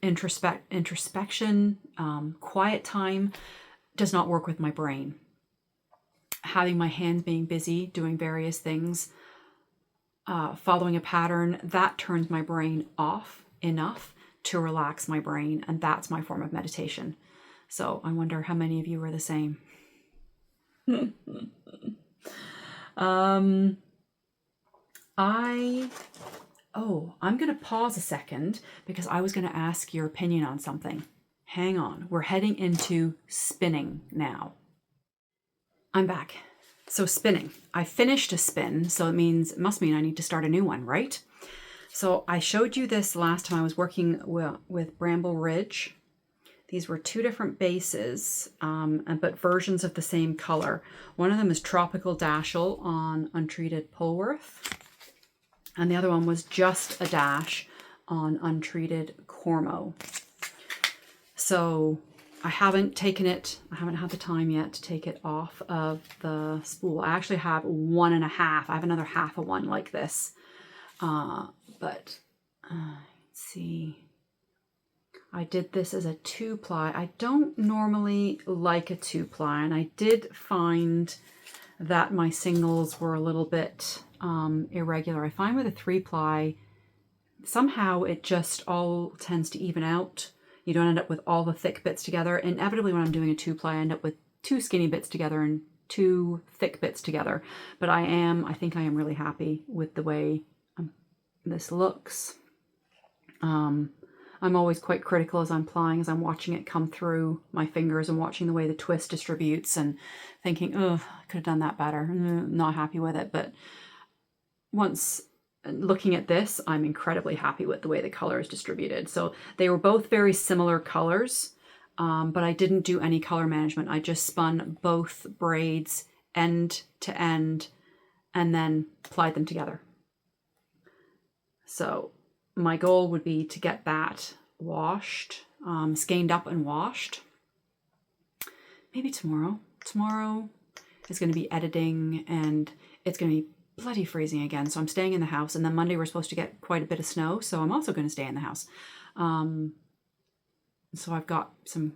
introspection, quiet time does not work with my brain. Having my hands being busy, doing various things, following a pattern, that turns my brain off enough to relax my brain, and that's my form of meditation. So I wonder how many of you are the same. I'm going to pause a second because I was going to ask your opinion on something. Hang on. We're heading into spinning now. I'm back. So spinning. I finished a spin, so it must mean I need to start a new one, right? So I showed you this last time I was working with Bramble Ridge. These were two different bases, but versions of the same color. One of them is Tropical Dashel on Untreated Polworth, and the other one was just a dash on Untreated Cormo. So I haven't had the time yet to take it off of the spool. I actually have 1.5. I have another half of one like this. Let's see. I did this as a 2-ply. I don't normally like a 2-ply, and I did find that my singles were a little bit irregular. I find with a 3-ply, somehow it just all tends to even out. You don't end up with all the thick bits together. Inevitably, when I'm doing a 2-ply, I end up with 2 skinny bits together and 2 thick bits together. But I think I am really happy with the way this looks. I'm always quite critical as I'm plying, as I'm watching it come through my fingers and watching the way the twist distributes and thinking, oh, I could have done that better. Not happy with it. But once looking at this, I'm incredibly happy with the way the color is distributed. So they were both very similar colors, but I didn't do any color management. I just spun both braids end to end and then plied them together. So my goal would be to get that washed, skeined up and washed. Maybe tomorrow. Tomorrow is going to be editing, and it's going to be bloody freezing again. So I'm staying in the house, and then Monday we're supposed to get quite a bit of snow. So I'm also going to stay in the house. So I've got some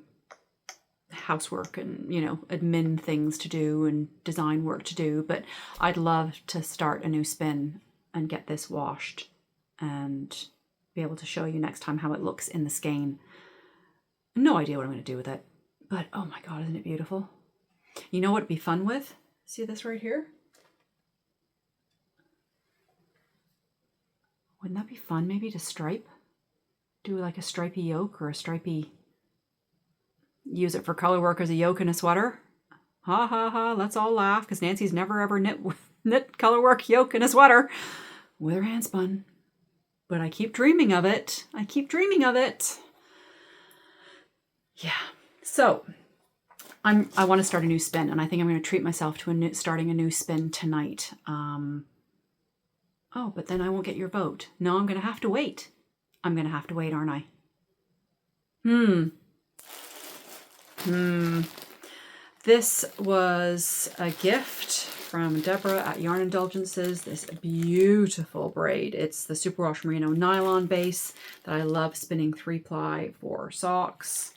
housework and, admin things to do and design work to do. But I'd love to start a new spin and get this washed and be able to show you next time how it looks in the skein. No idea what I'm going to do with it, but oh my God, isn't it beautiful? You know what it'd be fun with? See this right here? Wouldn't that be fun maybe to stripe? Do like a stripy yoke or a stripy, use it for color work as a yoke in a sweater. Ha ha ha, let's all laugh because Nancy's never ever knit color work yoke in a sweater with her hand spun. But I keep dreaming of it. Yeah. So I want to start a new spin, and I think I'm going to treat myself to starting a new spin tonight. But then I won't get your vote. No, I'm going to have to wait. Aren't I? This was a gift from Deborah at Yarn Indulgences, this beautiful braid. It's the Superwash Merino nylon base that I love spinning 3-ply for socks.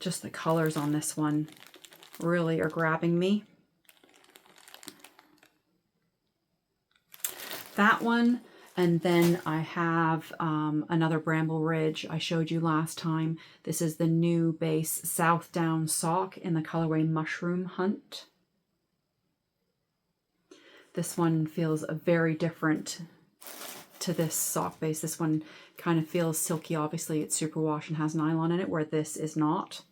Just the colors on this one really are grabbing me. That one, And then I have another Bramble Ridge I showed you last time. This is the new base South Down sock in the colorway Mushroom Hunt. This one feels very different to this sock base. This one kind of feels silky. Obviously it's superwash and has nylon in it, where this is not.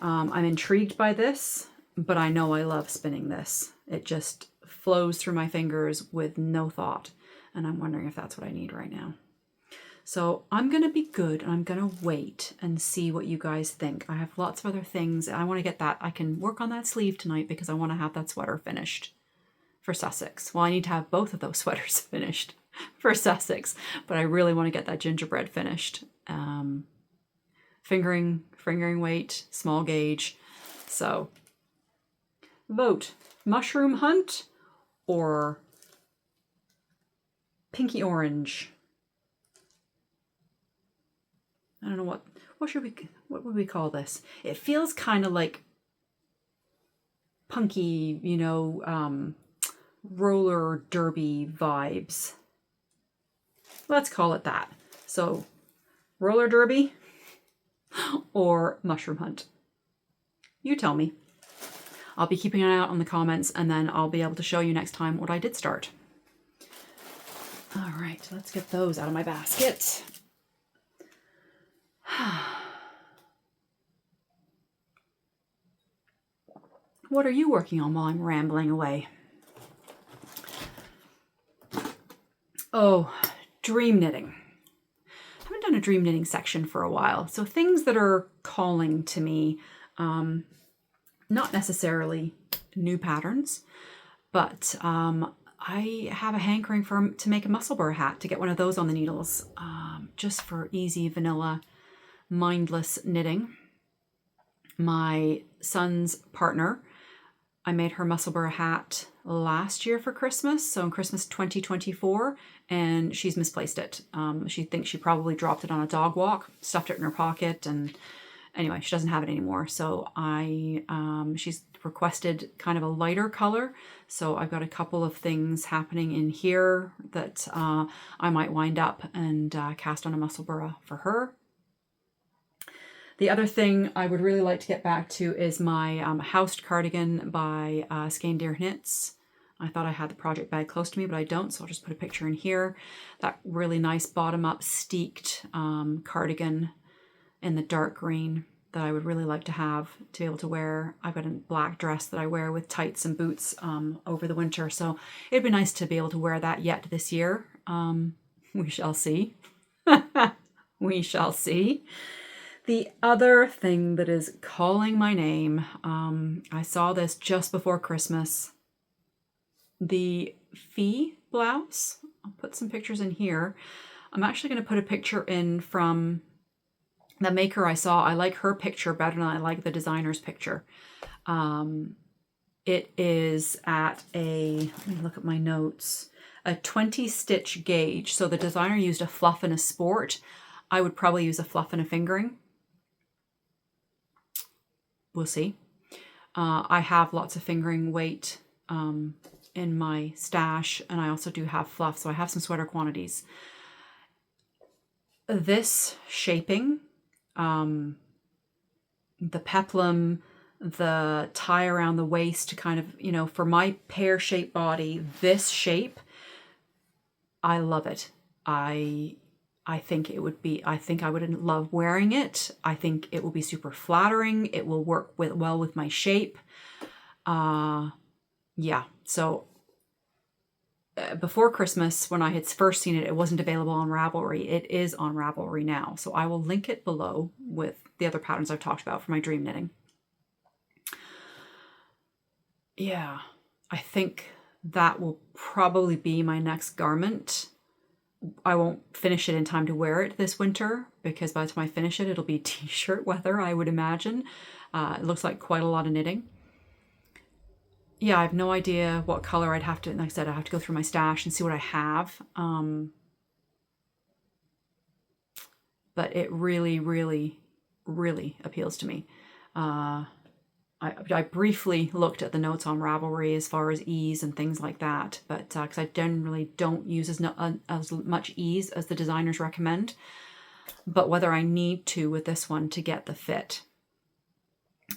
I'm intrigued by this, but I know I love spinning this. It just flows through my fingers with no thought. And I'm wondering if that's what I need right now. So I'm going to be good, and I'm going to wait and see what you guys think. I have lots of other things. I want to get that. I can work on that sleeve tonight because I want to have that sweater finished for Sussex. Well, I need to have both of those sweaters finished for Sussex, but I really want to get that gingerbread finished. Fingering weight, small gauge. So vote Mushroom Hunt or Pinky Orange. I don't know what would we call this? It feels kind of like punky, you know, roller derby vibes. Let's call it that. So roller derby or Mushroom Hunt. You tell me. I'll be keeping an eye out on the comments, and then I'll be able to show you next time what I did start. All right, let's get those out of my basket. What are you working on while I'm rambling away? Oh, dream knitting. I haven't done a dream knitting section for a while. So things that are calling to me, not necessarily new patterns, but I have a hankering to make a musselburgh hat, to get one of those on the needles, just for easy, vanilla, mindless knitting. My son's partner, I made her musselburgh hat last year for Christmas, so in Christmas 2024, and she's misplaced it. She thinks she probably dropped it on a dog walk, stuffed it in her pocket, and anyway, she doesn't have it anymore. So she's requested kind of a lighter color. So I've got a couple of things happening in here that I might wind up and cast on a musselburgh for her. The other thing I would really like to get back to is my housed cardigan by Skein Knits. I thought I had the project bag close to me, but I don't, so I'll just put a picture in here. That really nice bottom-up steeked cardigan in the dark green that I would really like to have to be able to wear. I've got a black dress that I wear with tights and boots over the winter, so it'd be nice to be able to wear that yet this year. We shall see. We shall see. The other thing that is calling my name, I saw this just before Christmas. The Fee blouse. I'll put some pictures in here. I'm actually going to put a picture in from the maker I saw. I like her picture better than I like the designer's picture. It is at let me look at my notes, a 20 stitch gauge. So the designer used a fluff and a sport. I would probably use a fluff and a fingering. We'll see. I have lots of fingering weight in my stash, and I also do have fluff, so I have some sweater quantities. This shaping, the peplum, the tie around the waist to kind of, you know, for my pear-shaped body, this shape, I love it. I think it would be, I think I would love wearing it. I think it will be super flattering. It will work well with my shape. Yeah, so before Christmas, when I had first seen it, it wasn't available on Ravelry. It is on Ravelry now. So I will link it below with the other patterns I've talked about for my dream knitting. Yeah, I think that will probably be my next garment. I won't finish it in time to wear it this winter, because by the time I finish it, it'll be t-shirt weather, I would imagine. It looks like quite a lot of knitting. Yeah, I have no idea what color I'd have to, like I said, I have to go through my stash and see what I have. But it really, really, really appeals to me. I briefly looked at the notes on Ravelry as far as ease and things like that, but because I generally don't use as much ease as the designers recommend, but whether I need to with this one to get the fit,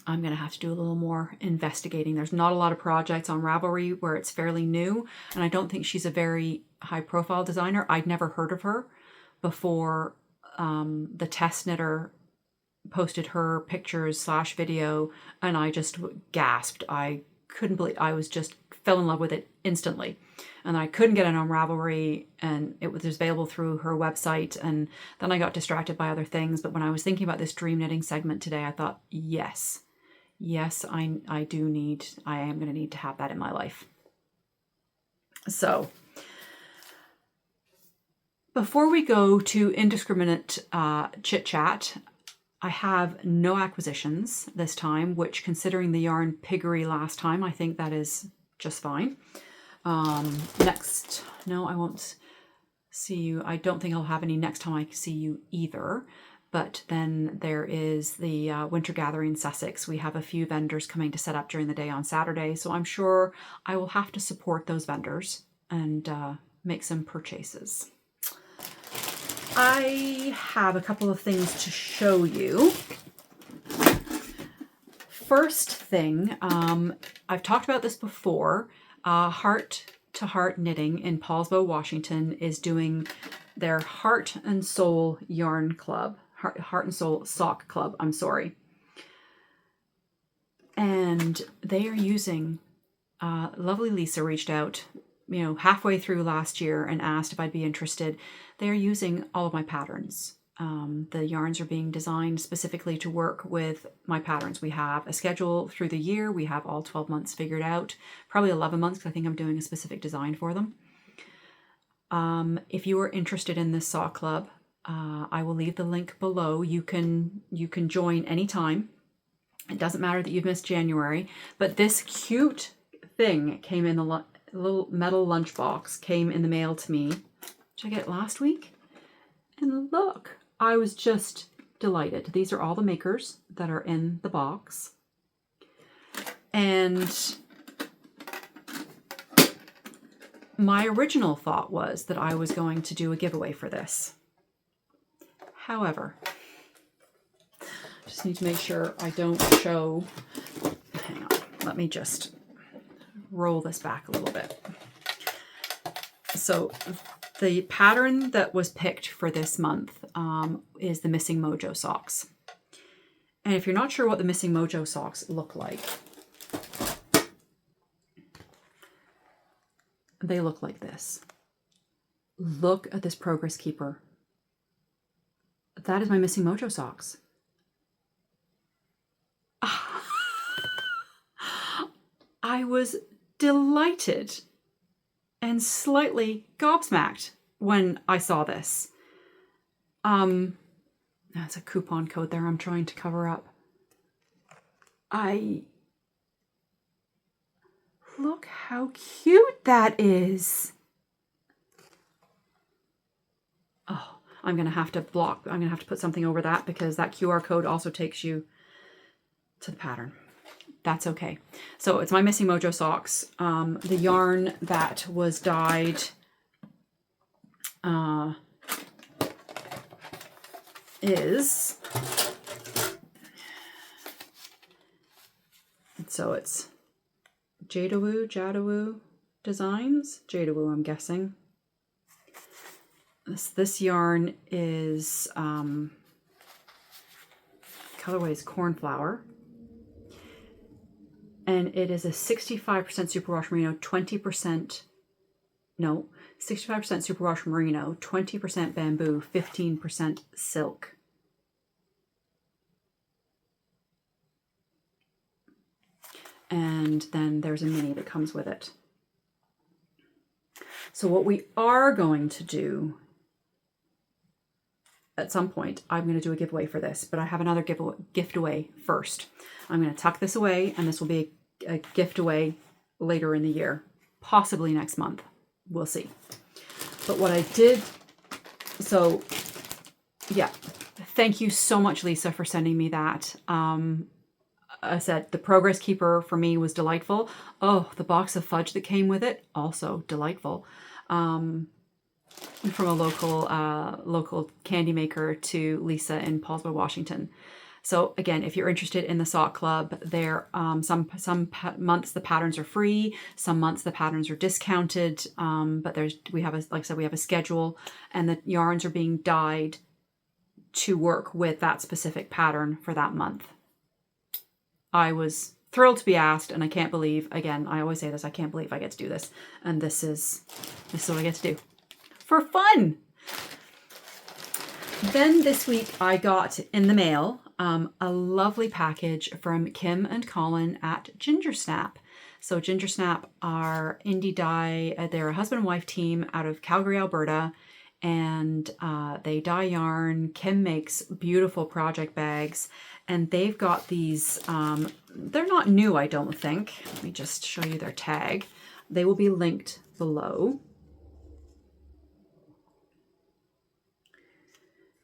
I'm going to have to do a little more investigating. There's not a lot of projects on Ravelry where it's fairly new, and I don't think she's a very high profile designer. I'd never heard of her before the test knitter posted her pictures / video, and I just gasped. I couldn't believe, I was just fell in love with it instantly. And I couldn't get it on Ravelry, and it was available through her website, and then I got distracted by other things. But when I was thinking about this dream knitting segment today, I thought, yes, I am going to need to have that in my life. So before we go to indiscriminate chit chat, I have no acquisitions this time, which, considering the yarn piggery last time, I think that is just fine. No, I won't see you. I don't think I'll have any next time I see you either. But then there is the Winter Gathering Sussex. We have a few vendors coming to set up during the day on Saturday, so I'm sure I will have to support those vendors and make some purchases. I have a couple of things to show you. First thing, I've talked about this before. Heart to Heart Knitting in Paulsbo, Washington is doing their Heart and Soul Yarn Club. Heart and Soul Sock Club, I'm sorry. And they are using, lovely Lisa reached out, halfway through last year and asked if I'd be interested. They're using all of my patterns. The yarns are being designed specifically to work with my patterns. We have a schedule through the year. We have all 12 months figured out, probably 11 months, because I think I'm doing a specific design for them. If you are interested in this sock club, I will leave the link below. You can join anytime. It doesn't matter that you've missed January, but this cute thing came in the little metal lunchbox, came in the mail to me. Did I get it last week? And look, I was just delighted. These are all the makers that are in the box. And my original thought was that I was going to do a giveaway for this. However, just need to make sure I don't show. Hang on, let me just roll this back a little bit. So the pattern that was picked for this month is the Missing Mojo socks. And if you're not sure what the Missing Mojo socks look like, they look like this. Look at this Progress Keeper. That is my Missing Mojo socks. I was delighted and slightly gobsmacked when I saw this. That's a coupon code there I'm trying to cover up. Look how cute that is. Oh, I'm going to have to put something over that because that QR code also takes you to the pattern. That's okay. So it's my Missing Mojo socks. The yarn that was dyed is, so it's Jadawu Designs. Jadawu, I'm guessing. This yarn is colorway is Cornflower. And it is a 65% superwash merino, 65% superwash merino, 20% bamboo, 15% silk. And then there's a mini that comes with it. So what we are going to do at some point, I'm going to do a giveaway for this, but I have another giftaway first. I'm going to tuck this away, and this will be a giftaway later in the year, possibly next month. We'll see. But what I did, so yeah, thank you so much, Lisa, for sending me that. I said the Progress Keeper for me was delightful. Oh, the box of fudge that came with it, also delightful. From a local candy maker to Lisa in Paulsboro, Washington. So again, if you're interested in the sock club, there some months the patterns are free, some months the patterns are discounted. But we have a schedule, and the yarns are being dyed to work with that specific pattern for that month. I was thrilled to be asked, and I can't believe, again, I always say this, I can't believe I get to do this, and this is what I get to do for fun. Then this week I got in the mail a lovely package from Kim and Colin at Ginger Snap. So Ginger Snap are indie dye. They're a husband and wife team out of Calgary, Alberta, and they dye yarn. Kim makes beautiful project bags, and they've got these, they're not new, I don't think. Let me just show you their tag. They will be linked below.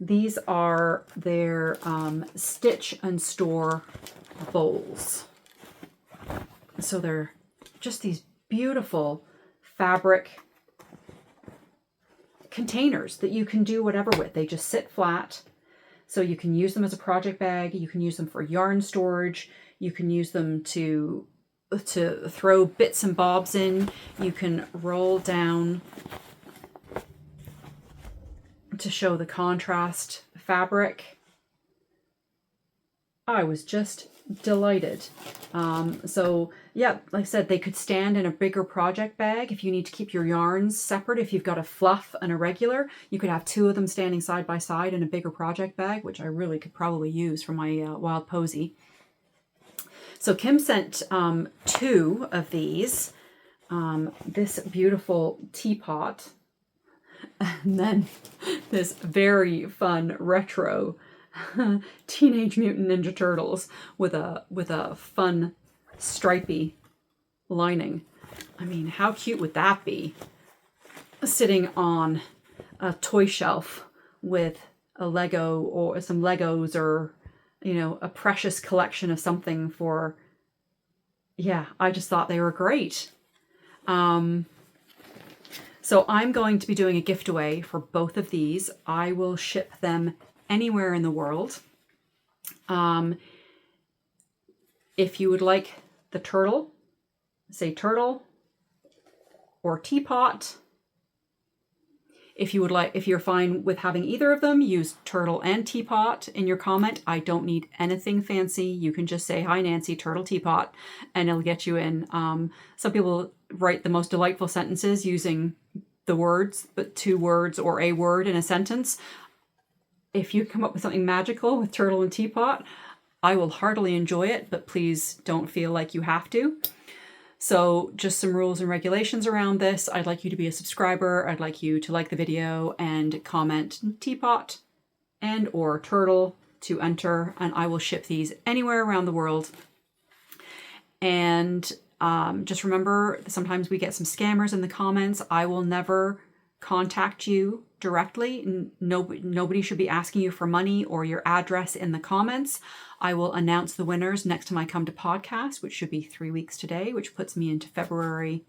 These are their stitch and store bowls. So they're just these beautiful fabric containers that you can do whatever with. They just sit flat. So you can use them as a project bag. You can use them for yarn storage. You can use them to throw bits and bobs in. You can roll down to show the contrast fabric. I was just delighted. So yeah, like I said, they could stand in a bigger project bag if you need to keep your yarns separate. If you've got a fluff and a regular, you could have two of them standing side by side in a bigger project bag, which I really could probably use for my Wild Posy. So Kim sent two of these. This beautiful teapot, and then this very fun retro Teenage Mutant Ninja Turtles with a fun stripy lining. I mean, how cute would that be? Sitting on a toy shelf with a Lego or some Legos, or a precious collection of something for. Yeah, I just thought they were great. So I'm going to be doing a giftaway for both of these. I will ship them anywhere in the world. If you would like the turtle, say turtle or teapot. If you're fine with having either of them, use turtle and teapot in your comment. I don't need anything fancy. You can just say, "Hi Nancy, turtle teapot," and it'll get you in. Some people write the most delightful sentences using the words, but two words or a word in a sentence. If you come up with something magical with turtle and teapot, I will heartily enjoy it, but please don't feel like you have to. So just some rules and regulations around this. I'd like you to be a subscriber. I'd like you to like the video and comment teapot and or turtle to enter, and I will ship these anywhere around the world. And just remember, sometimes we get some scammers in the comments. I will never contact you directly. Nobody should be asking you for money or your address in the comments. I will announce the winners next time I come to podcast, which should be 3 weeks today, which puts me into February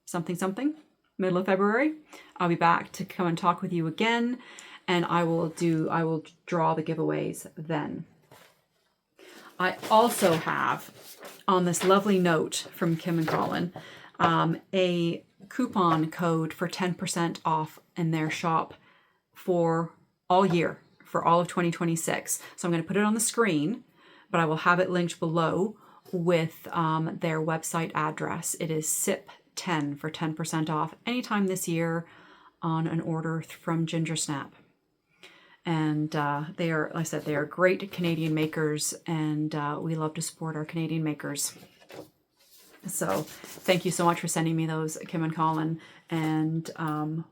something, middle of February. I'll be back to come and talk with you again, and I will draw the giveaways then. I also have, on this lovely note from Kim and Colin, a coupon code for 10% off in their shop for all year, for all of 2026. So I'm going to put it on the screen, but I will have it linked below with their website address. It is SIP10 for 10% off anytime this year on an order from Ginger Snap. And they are, like I said, they are great Canadian makers, and we love to support our Canadian makers. So thank you so much for sending me those, Kim and Colin, and I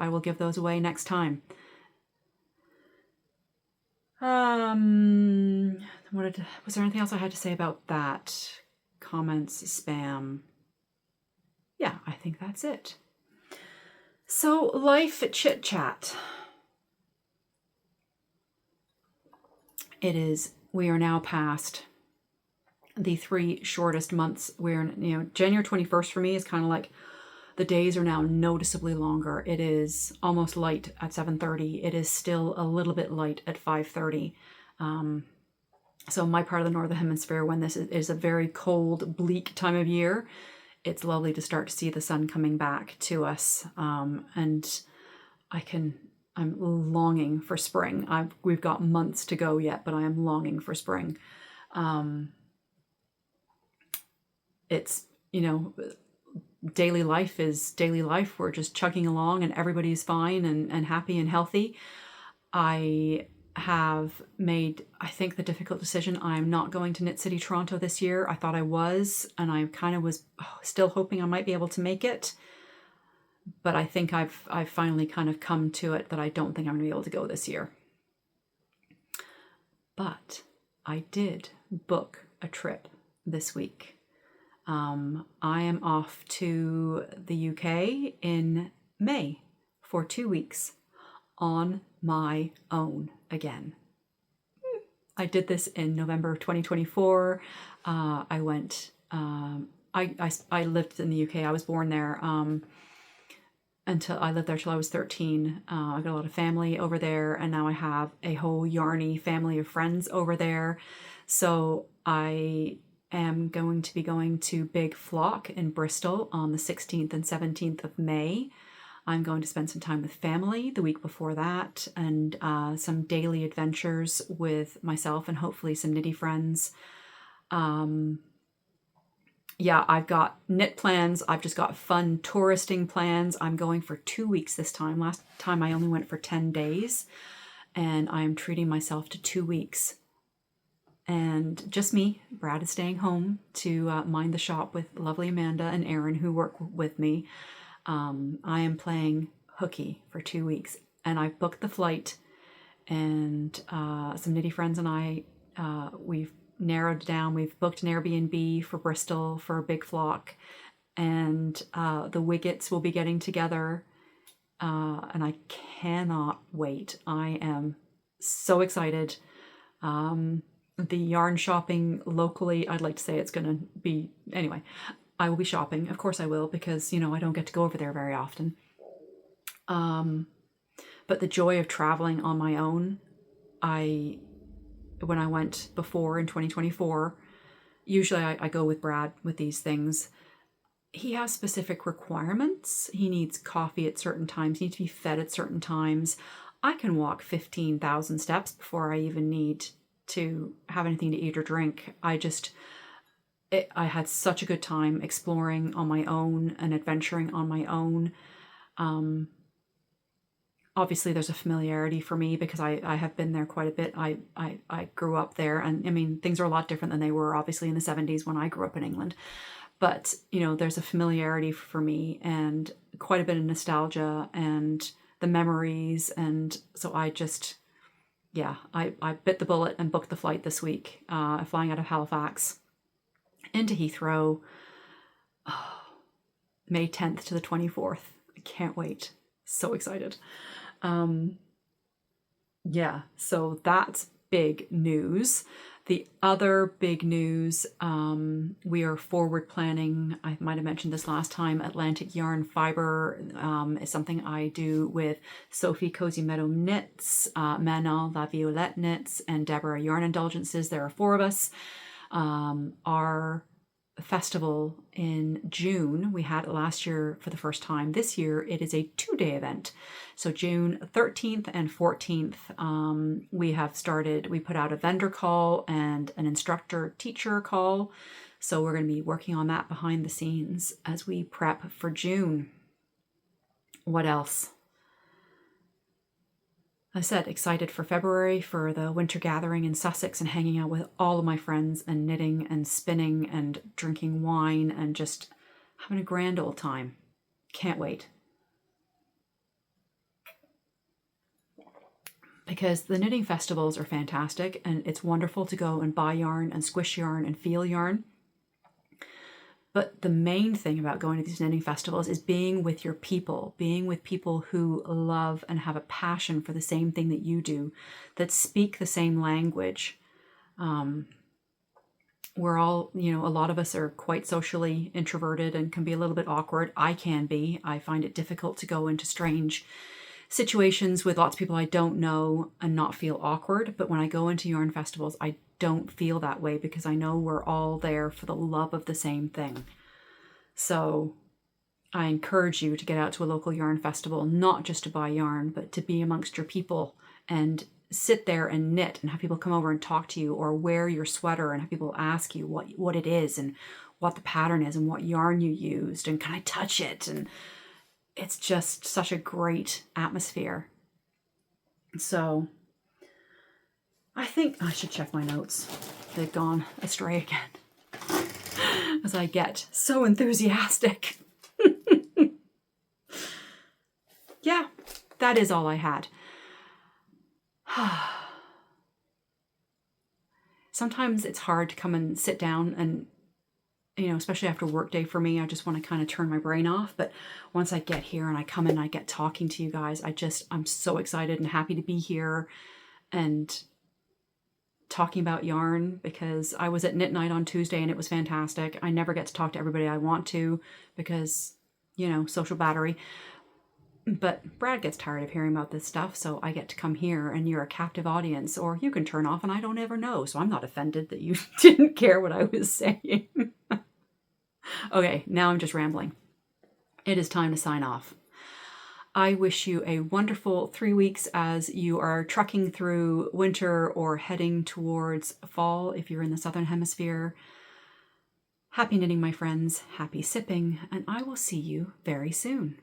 will give those away next time. Was there anything else I had to say about that? Comments, spam. Yeah, I think that's it. So life chit chat. It is we are now past the 3 shortest months. We're, January 21st for me is kind of like the days are now noticeably longer. It is almost light at 7:30. It is still a little bit light at 5:30. So my part of the Northern Hemisphere, when this is a very cold, bleak time of year, it's lovely to start to see the sun coming back to us. And I'm longing for spring. We've got months to go yet, but I am longing for spring. It's, daily life is daily life. We're just chugging along and everybody's fine and happy and healthy. I have made, I think, the difficult decision. I'm not going to Knit City Toronto this year. I thought I was, and I kind of was still hoping I might be able to make it. But I think I've finally kind of come to it that I don't think I'm going to be able to go this year. But I did book a trip this week. I am off to the UK in May for 2 weeks on my own again. I did this in November of 2024. I went, I lived in the UK. I was born there. Until I lived there till I was 13. I got a lot of family over there, and now I have a whole yarny family of friends over there. So I am going to be going to Big Flock in Bristol on the 16th and 17th of May. I'm going to spend some time with family the week before that, and some daily adventures with myself and hopefully some knitty friends. Yeah, I've got knit plans. I've just got fun touristing plans. I'm going for 2 weeks this time. Last time I only went for 10 days, and I'm treating myself to 2 weeks. And just me. Brad is staying home to mind the shop with lovely Amanda and Aaron, who work with me. I am playing hooky for 2 weeks, and I've booked the flight, and some knitty friends and I, we've narrowed down. We've booked an Airbnb for Bristol for a Big Flock, and the Wiggets will be getting together, and I cannot wait. I am so excited. The yarn shopping locally, I'd like to say it's going to be, anyway, I will be shopping. Of course I will, because, I don't get to go over there very often. But the joy of traveling on my own, when I went before in 2024, usually I go with Brad with these things. He has specific requirements. He needs coffee at certain times. He needs to be fed at certain times. I can walk 15,000 steps before I even need to have anything to eat or drink. I had such a good time exploring on my own and adventuring on my own. Obviously there's a familiarity for me because I have been there quite a bit. I grew up there, and I mean, things are a lot different than they were obviously in the 70s when I grew up in England. But, there's a familiarity for me and quite a bit of nostalgia and the memories. And so I bit the bullet and booked the flight this week, flying out of Halifax into Heathrow, May 10th to the 24th. I can't wait. So excited. So that's big news. The other big news, we are forward planning. I might have mentioned this last time. Atlantic Yarn Fibre is something I do with Sophie Cozy Meadow Knits, Manon La Violette Knits, and Deborah Yarn Indulgences. There are 4 of us. Our festival in June, we had it last year for the first time. This year it is a 2-day event. So June 13th and 14th, we put out a vendor call and an instructor teacher call. So we're going to be working on that behind the scenes as we prep for June. What else? I said excited for February, for the winter gathering in Sussex and hanging out with all of my friends and knitting and spinning and drinking wine and just having a grand old time. Can't wait. Because the knitting festivals are fantastic, and it's wonderful to go and buy yarn and squish yarn and feel yarn. But the main thing about going to these knitting festivals is being with your people, being with people who love and have a passion for the same thing that you do, that speak the same language. We're all, a lot of us are quite socially introverted and can be a little bit awkward. I can be. I find it difficult to go into strange situations with lots of people I don't know and not feel awkward. But when I go into yarn festivals, I don't feel that way because I know we're all there for the love of the same thing. So I encourage you to get out to a local yarn festival, not just to buy yarn, but to be amongst your people and sit there and knit and have people come over and talk to you, or wear your sweater and have people ask you what it is and what the pattern is and what yarn you used and can I touch it? And it's just such a great atmosphere. So I think I should check my notes. They've gone astray again as I get so enthusiastic. Yeah, that is all I had. Sometimes it's hard to come and sit down and, especially after work day for me, I just want to kind of turn my brain off. But once I get here and I come in and I get talking to you guys, I'm so excited and happy to be here and talking about yarn, because I was at Knit Night on Tuesday and it was fantastic. I never get to talk to everybody I want to because, social battery. But Brad gets tired of hearing about this stuff, so I get to come here and you're a captive audience, or you can turn off and I don't ever know. So I'm not offended that you didn't care what I was saying. Okay, now I'm just rambling. It is time to sign off. I wish you a wonderful 3 weeks as you are trucking through winter or heading towards fall if you're in the Southern Hemisphere. Happy knitting, my friends. Happy sipping, and I will see you very soon.